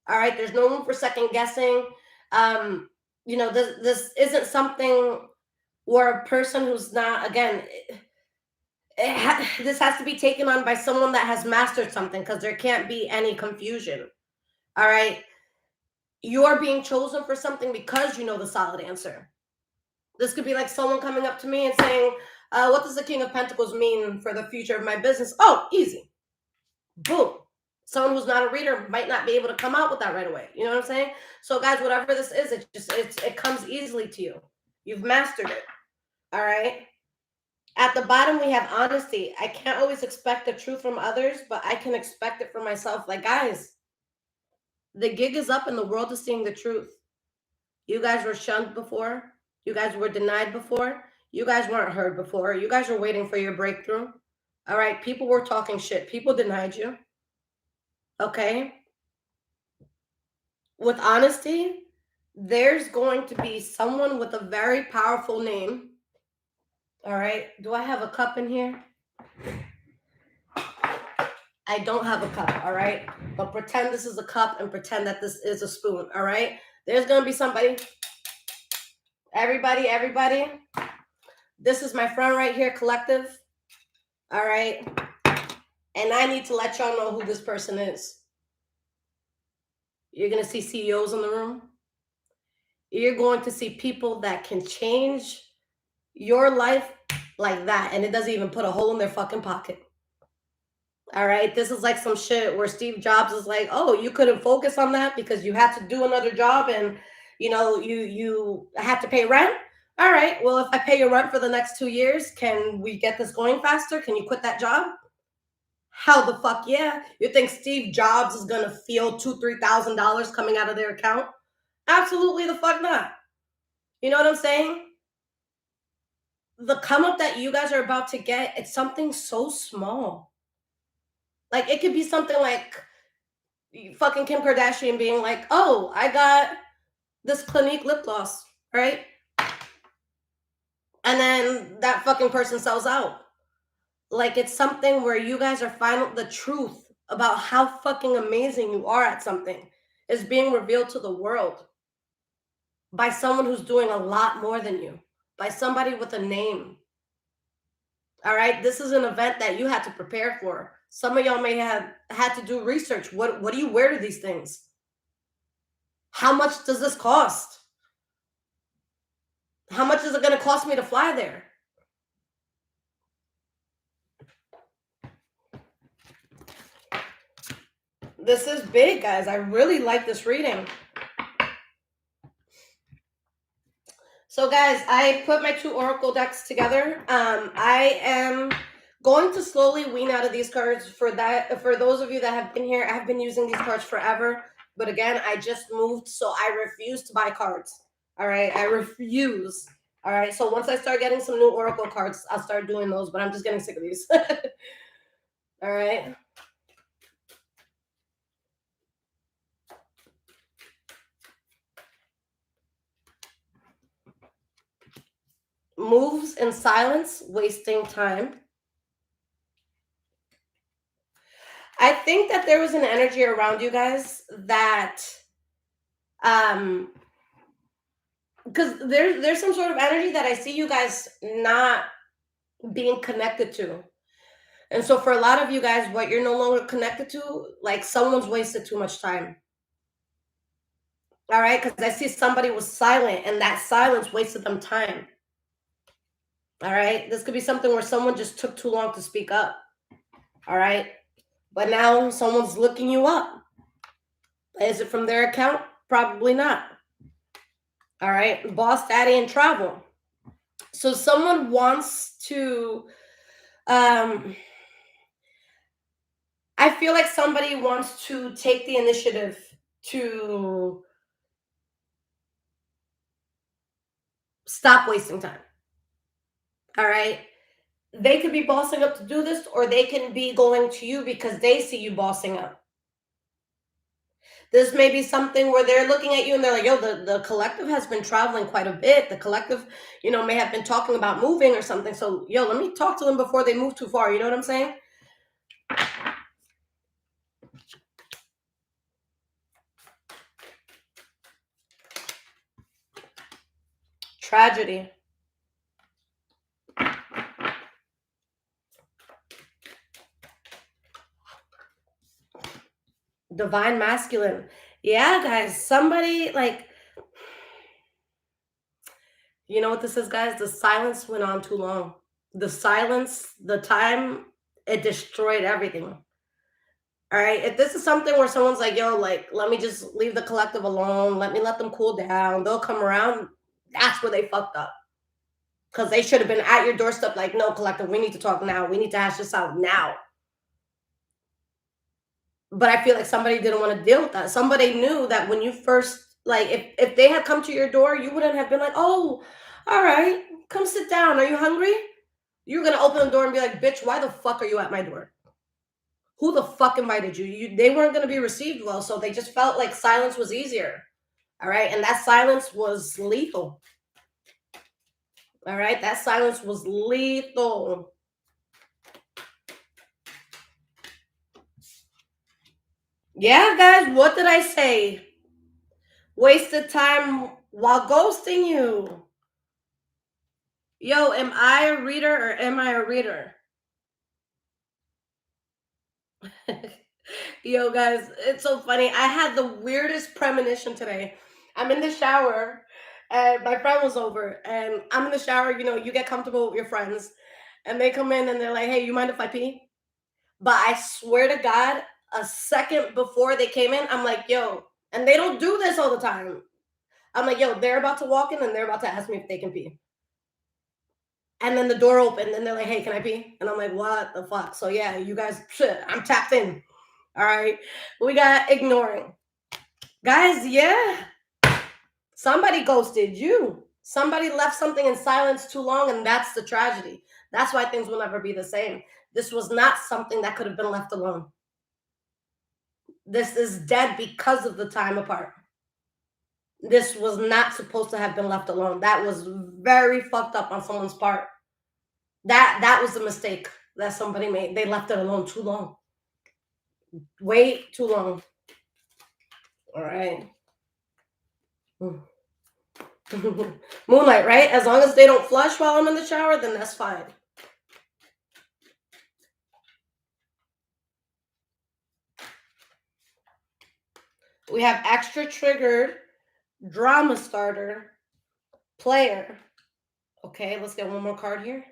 All right? There's no room for second guessing. This isn't something where a person who's not, again, this has to be taken on by someone that has mastered something, because there can't be any confusion. All right? You're being chosen for something because you know the solid answer. This could be like someone coming up to me and saying, what does the King of Pentacles mean for the future of my business? Oh, easy. Boom. Someone who's not a reader might not be able to come out with that right away. You know what I'm saying? So guys, whatever this is, it comes easily to you. You've mastered it. All right? At the bottom, we have honesty. I can't always expect the truth from others, but I can expect it from myself. Like, guys, the gig is up and the world is seeing the truth. You guys were shunned before. You guys were denied before. You guys weren't heard before. You guys were waiting for your breakthrough. All right? People were talking shit. People denied you. Okay? With honesty, there's going to be someone with a very powerful name. All right? Do I have a cup in here? I don't have a cup, all right? But pretend this is a cup and pretend that this is a spoon, all right? There's going to be somebody. Everybody. This is my friend right here, Collective. All right? And I need to let y'all know who this person is. You're going to see CEOs in the room. You're going to see people that can change your life like that, and it doesn't even put a hole in their fucking pocket. All right, this is like some shit where Steve Jobs is like, "Oh, you couldn't focus on that because you had to do another job, and you had to pay rent. All right, well, if I pay your rent for the next 2 years, can we get this going faster? Can you quit that job?" How the fuck yeah? You think Steve Jobs is gonna feel $2,000-3,000 coming out of their account? Absolutely the fuck not. You know what I'm saying? The come up that you guys are about to get, it's something so small. Like it could be something like fucking Kim Kardashian being like, "Oh, I got this Clinique lip gloss, right?" And then that fucking person sells out. Like it's something where you guys are finding the truth about how fucking amazing you are at something is being revealed to the world by someone who's doing a lot more than you, by somebody with a name. All right, this is an event that you had to prepare for. Some of y'all may have had to do research. What do you wear to these things? How much does this cost? How much is it going to cost me to fly there? This is big, guys. I really like this reading. So, guys, I put my 2 oracle decks together. I am going to slowly wean out of these cards. For those of you that have been here, I've been using these cards forever. But again, I just moved, so I refuse to buy cards. All right, I refuse. All right, so once I start getting some new oracle cards, I'll start doing those. But I'm just getting sick of these. All right. Moves in silence, wasting time. I think that there was an energy around you guys that because there's some sort of energy that I see you guys not being connected to. And so for a lot of you guys, what you're no longer connected to, like someone's wasted too much time. All right, because I see somebody was silent and that silence wasted them time. All right, this could be something where someone just took too long to speak up. All right, but now someone's looking you up. Is it from their account? Probably not. All right, boss, daddy, and travel. So someone wants to, I feel like somebody wants to take the initiative to stop wasting time. All right. They could be bossing up to do this, or they can be going to you because they see you bossing up. This may be something where they're looking at you and they're like, yo, the collective has been traveling quite a bit. The collective, may have been talking about moving or something. So, yo, let me talk to them before they move too far. You know what I'm saying? Tragedy. Divine masculine. Yeah, guys, somebody like, you know what this is, guys? The silence went on too long. The silence, the time, it destroyed everything. All right. If this is something where someone's like, yo, like, let me just leave the collective alone, let them cool down, they'll come around, that's where they fucked up. Because they should have been at your doorstep, like, no, collective, we need to talk now. We need to hash this out now. But I feel like somebody didn't want to deal with that. Somebody knew that when you first, like, if they had come to your door, you wouldn't have been like, oh, all right, come sit down. Are you hungry? You're going to open the door and be like, bitch, why the fuck are you at my door? Who the fuck invited you? They weren't going to be received well, so they just felt like silence was easier. All right, and that silence was lethal. All right, that silence was lethal. Yeah, guys, what did I say? Wasted time while ghosting you. Yo, am I a reader or am I a reader? Yo, guys, it's so funny. I had the weirdest premonition today. I'm in the shower, and my friend was over, and I'm in the shower. You know, you get comfortable with your friends, and they come in and they're like, "Hey, you mind if I pee?" But I swear to God, a second before they came in, I'm like, "Yo," and they don't do this all the time. I'm like, "Yo," they're about to walk in, and they're about to ask me if they can pee. And then the door opened, and they're like, "Hey, can I pee?" And I'm like, "What the fuck?" So yeah, you guys, shit, I'm tapped in. All right, we got ignoring. Guys, yeah. Somebody ghosted you. Somebody left something in silence too long, and that's the tragedy. That's why things will never be the same. This was not something that could have been left alone. This is dead because of the time apart. This was not supposed to have been left alone. That was very fucked up on someone's part. That was a mistake that somebody made. They left it alone too long. Way too long. All right. Moonlight, right? As long as they don't flush while I'm in the shower, then that's fine. We have extra triggered, drama starter, player. Okay, let's get one more card here.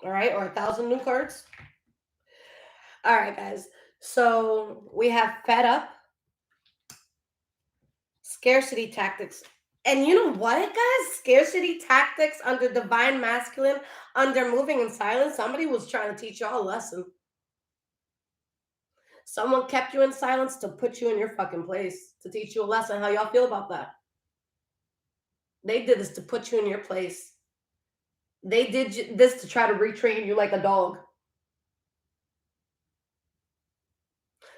All right, or 1,000 new cards. All right, guys. So we have fed up, scarcity tactics. And you know what, guys? Scarcity tactics under divine masculine, under moving in silence. Somebody was trying to teach y'all a lesson. Someone kept you in silence to put you in your fucking place, to teach you a lesson. How y'all feel about that? They did this to put you in your place. They did this to try to retrain you like a dog.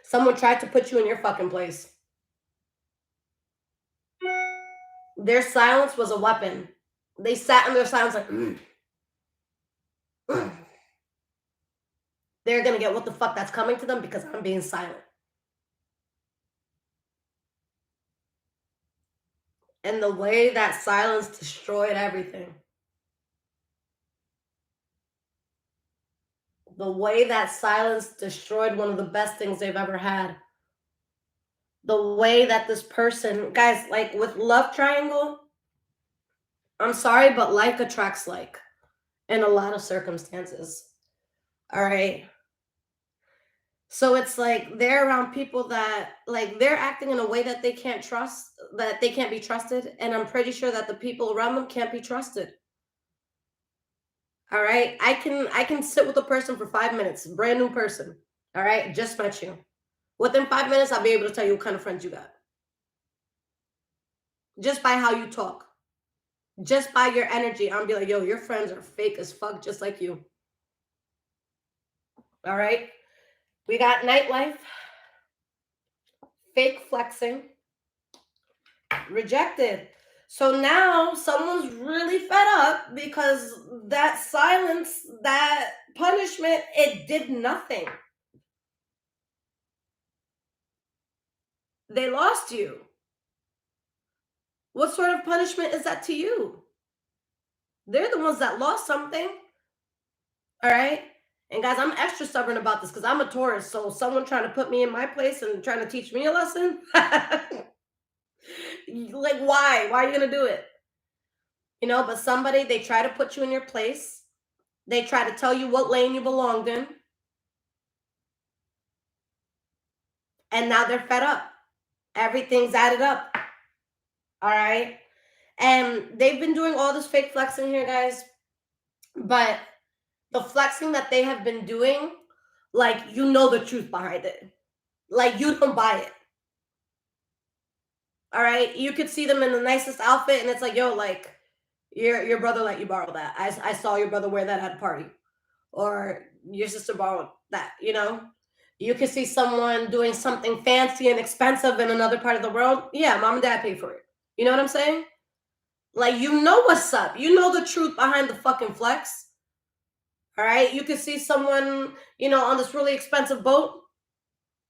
Someone tried to put you in your fucking place. Their silence was a weapon. They sat in their silence like, they're gonna get what the fuck that's coming to them because I'm being silent. And the way that silence destroyed everything. The way that silence destroyed one of the best things they've ever had. The way that this person, guys, like with love triangle, I'm sorry, but like attracts like in a lot of circumstances. All right. So it's like they're around people that like they're acting in a way that they can't trust, that they can't be trusted. And I'm pretty sure that the people around them can't be trusted. All right. I can sit with a person for 5 minutes, brand new person. All right. Just met you. Within 5 minutes, I'll be able to tell you what kind of friends you got. Just by how you talk. Just by your energy. I'll be like, yo, your friends are fake as fuck, just like you. All right. We got nightlife, fake flexing, rejected. So now someone's really fed up because that silence, that punishment, it did nothing. They lost you. What sort of punishment is that to you? They're the ones that lost something. All right. And guys, I'm extra stubborn about this because I'm a Taurus. So someone trying to put me in my place and trying to teach me a lesson. Like, why? Why are you going to do it? You know, but somebody, they try to put you in your place. They try to tell you what lane you belonged in. And now they're fed up. Everything's added up. All right. And they've been doing all this fake flexing here, guys. But the flexing that they have been doing, like, you know the truth behind it. Like, you don't buy it. All right. You could see them in the nicest outfit, and it's like, yo, like, your brother let you borrow that. I saw your brother wear that at a party. Or your sister borrowed that, you know? You could see someone doing something fancy and expensive in another part of the world. Yeah, mom and dad paid for it. You know what I'm saying? Like, you know what's up. You know the truth behind the fucking flex. All right. You could see someone, you know, on this really expensive boat.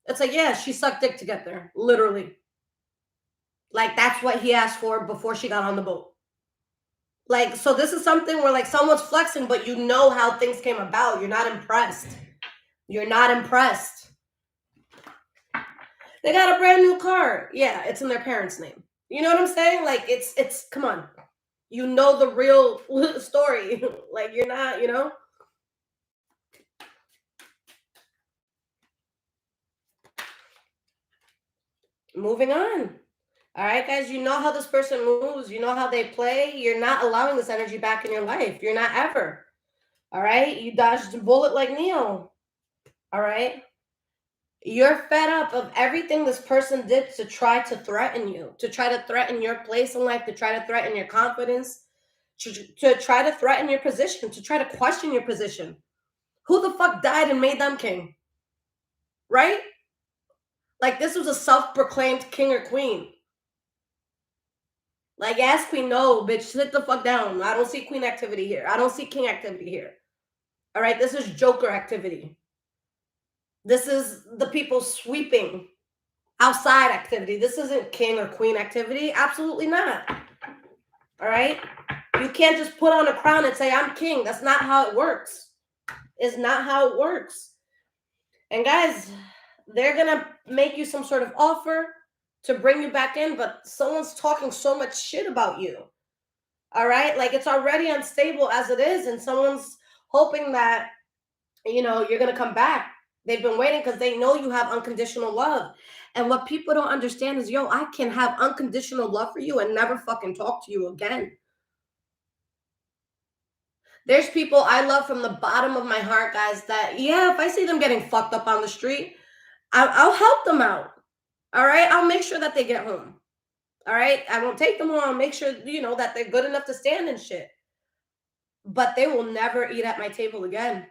It's like, yeah, she sucked dick to get there. Literally. Like, that's what he asked for before she got on the boat. Like, so this is something where like someone's flexing, but you know how things came about. You're not impressed. You're not impressed. They got a brand new car. Yeah, it's in their parents' name. You know what I'm saying? Like, it's come on. You know the real story. Like, you're not, Moving on. All right, guys, you know how this person moves. You know how they play. You're not allowing this energy back in your life. You're not ever. All right? You dodged a bullet like Neo. All right? You're fed up of everything this person did to try to threaten you, to try to threaten your place in life, to try to threaten your confidence, to try to threaten your position, to try to question your position. Who the fuck died and made them king? Right? Like, this was a self-proclaimed king or queen. Like, yes, queen, no, bitch, sit the fuck down. I don't see queen activity here. I don't see king activity here. All right, this is joker activity. This is the people sweeping outside activity. This isn't king or queen activity. Absolutely not. All right? You can't just put on a crown and say, I'm king. That's not how it works. It's not how it works. And guys, they're going to make you some sort of offer to bring you back in, but someone's talking so much shit about you. All right? Like, it's already unstable as it is, and someone's hoping that, you're going to come back. They've been waiting because they know you have unconditional love. And what people don't understand is, I can have unconditional love for you and never fucking talk to you again. There's people I love from the bottom of my heart, guys, that, if I see them getting fucked up on the street, I'll help them out. All right? I'll make sure that they get home. All right? I won't take them home. I'll make sure, that they're good enough to stand and shit. But they will never eat at my table again.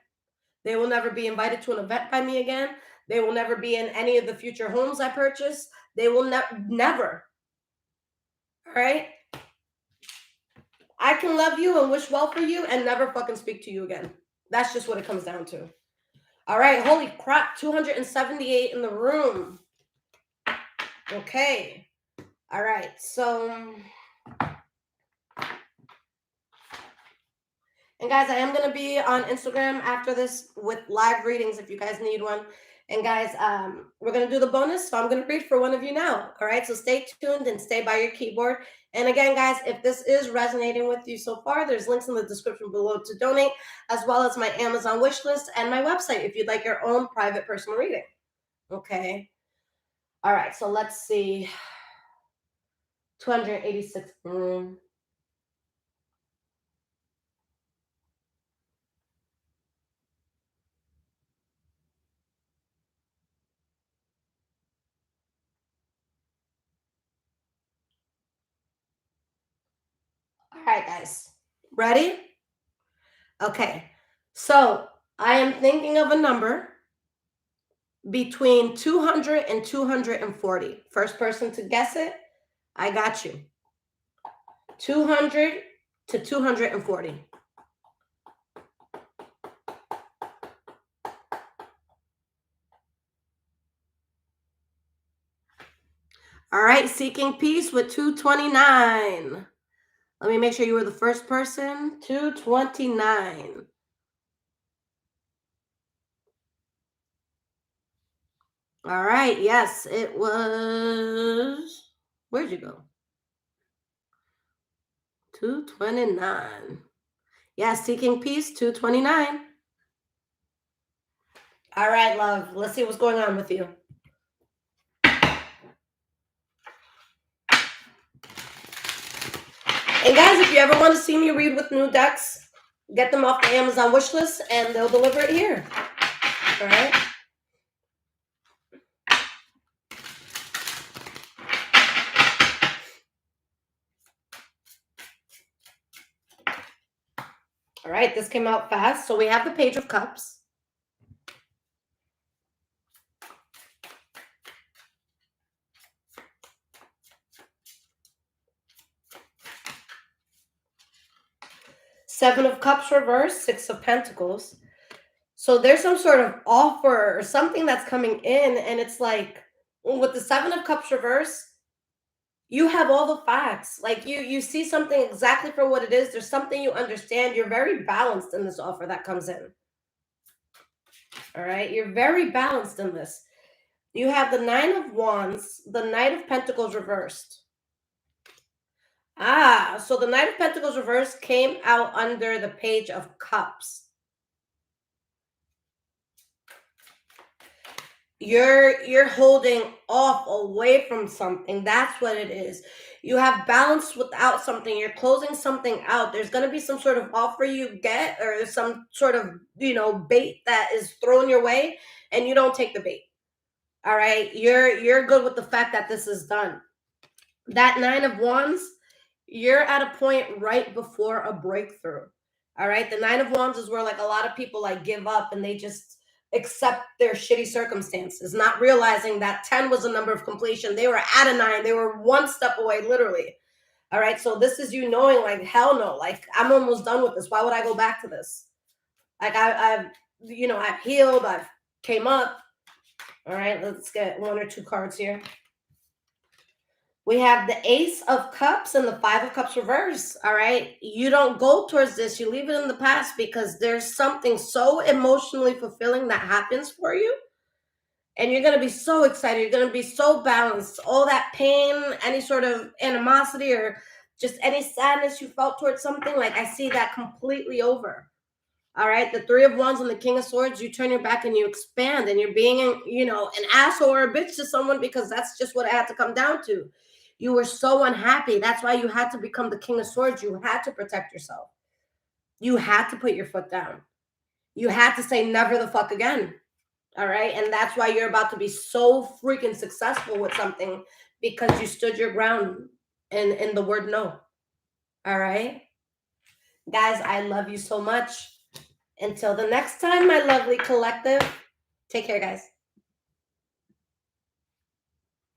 They will never be invited to an event by me again. They will never be in any of the future homes I purchase. They will never. All right? I can love you and wish well for you and never fucking speak to you again. That's just what it comes down to. All right, holy crap, 278 in the room. Okay. All right, so... And guys, I am going to be on Instagram after this with live readings if you guys need one. And guys, we're going to do the bonus, so I'm going to read for one of you now. All right, so stay tuned and stay by your keyboard. And again, guys, if this is resonating with you so far, there's links in the description below to donate, as well as my Amazon wish list and my website if you'd like your own private personal reading. Okay. All right, so let's see. 286 room. All right, guys. Ready? Okay. So I am thinking of a number between 200 and 240. First person to guess it, I got you. 200 to 240. All right, seeking peace with 229. Let me make sure you were the first person. 229. All right, yes, it was... Where'd you go? 229. Yeah, seeking peace, 229. All right, love. Let's see what's going on with you. And guys, if you ever want to see me read with new decks, get them off the Amazon wish list and they'll deliver it here. All right? All right, this came out fast. So we have the Page of Cups. Seven of Cups reversed, Six of Pentacles. So there's some sort of offer or something that's coming in, and it's like with the Seven of Cups reversed, You have all the facts. Like you see something exactly for what it is. There's something you understand. You're very balanced in this offer that comes in. All right, you're very balanced in this. You have the Nine of Wands, the Knight of Pentacles reversed. So the Knight of Pentacles reversed came out under the Page of Cups. You're holding off away from something. That's what it is. You have balance without something. You're closing something out. There's going to be some sort of offer you get, or some sort of, bait that is thrown your way, and you don't take the bait. All right, you're good with the fact that this is done. That Nine of Wands, you're at a point right before a breakthrough. All right, the Nine of Wands is where like a lot of people like give up and they just accept their shitty circumstances, not realizing that 10 was a number of completion. They were at a 9. They were one step away, literally. All right, so this is you knowing like, hell no, like I'm almost done with this. Why would I go back to this? Like I've healed, I've came up. All right, let's get 1 or 2 cards here. We have the Ace of Cups and the Five of Cups reverse. All right. You don't go towards this. You leave it in the past because there's something so emotionally fulfilling that happens for you. And you're going to be so excited. You're going to be so balanced. All that pain, any sort of animosity or just any sadness you felt towards something, like I see that completely over. All right. The Three of Wands and the King of Swords, you turn your back and you expand and you're being, an asshole or a bitch to someone because that's just what it had to come down to. You were so unhappy. That's why you had to become the King of Swords. You had to protect yourself. You had to put your foot down. You had to say never the fuck again. All right. And that's why you're about to be so freaking successful with something, because you stood your ground in the word no. All right. Guys, I love you so much. Until the next time, my lovely collective. Take care, guys.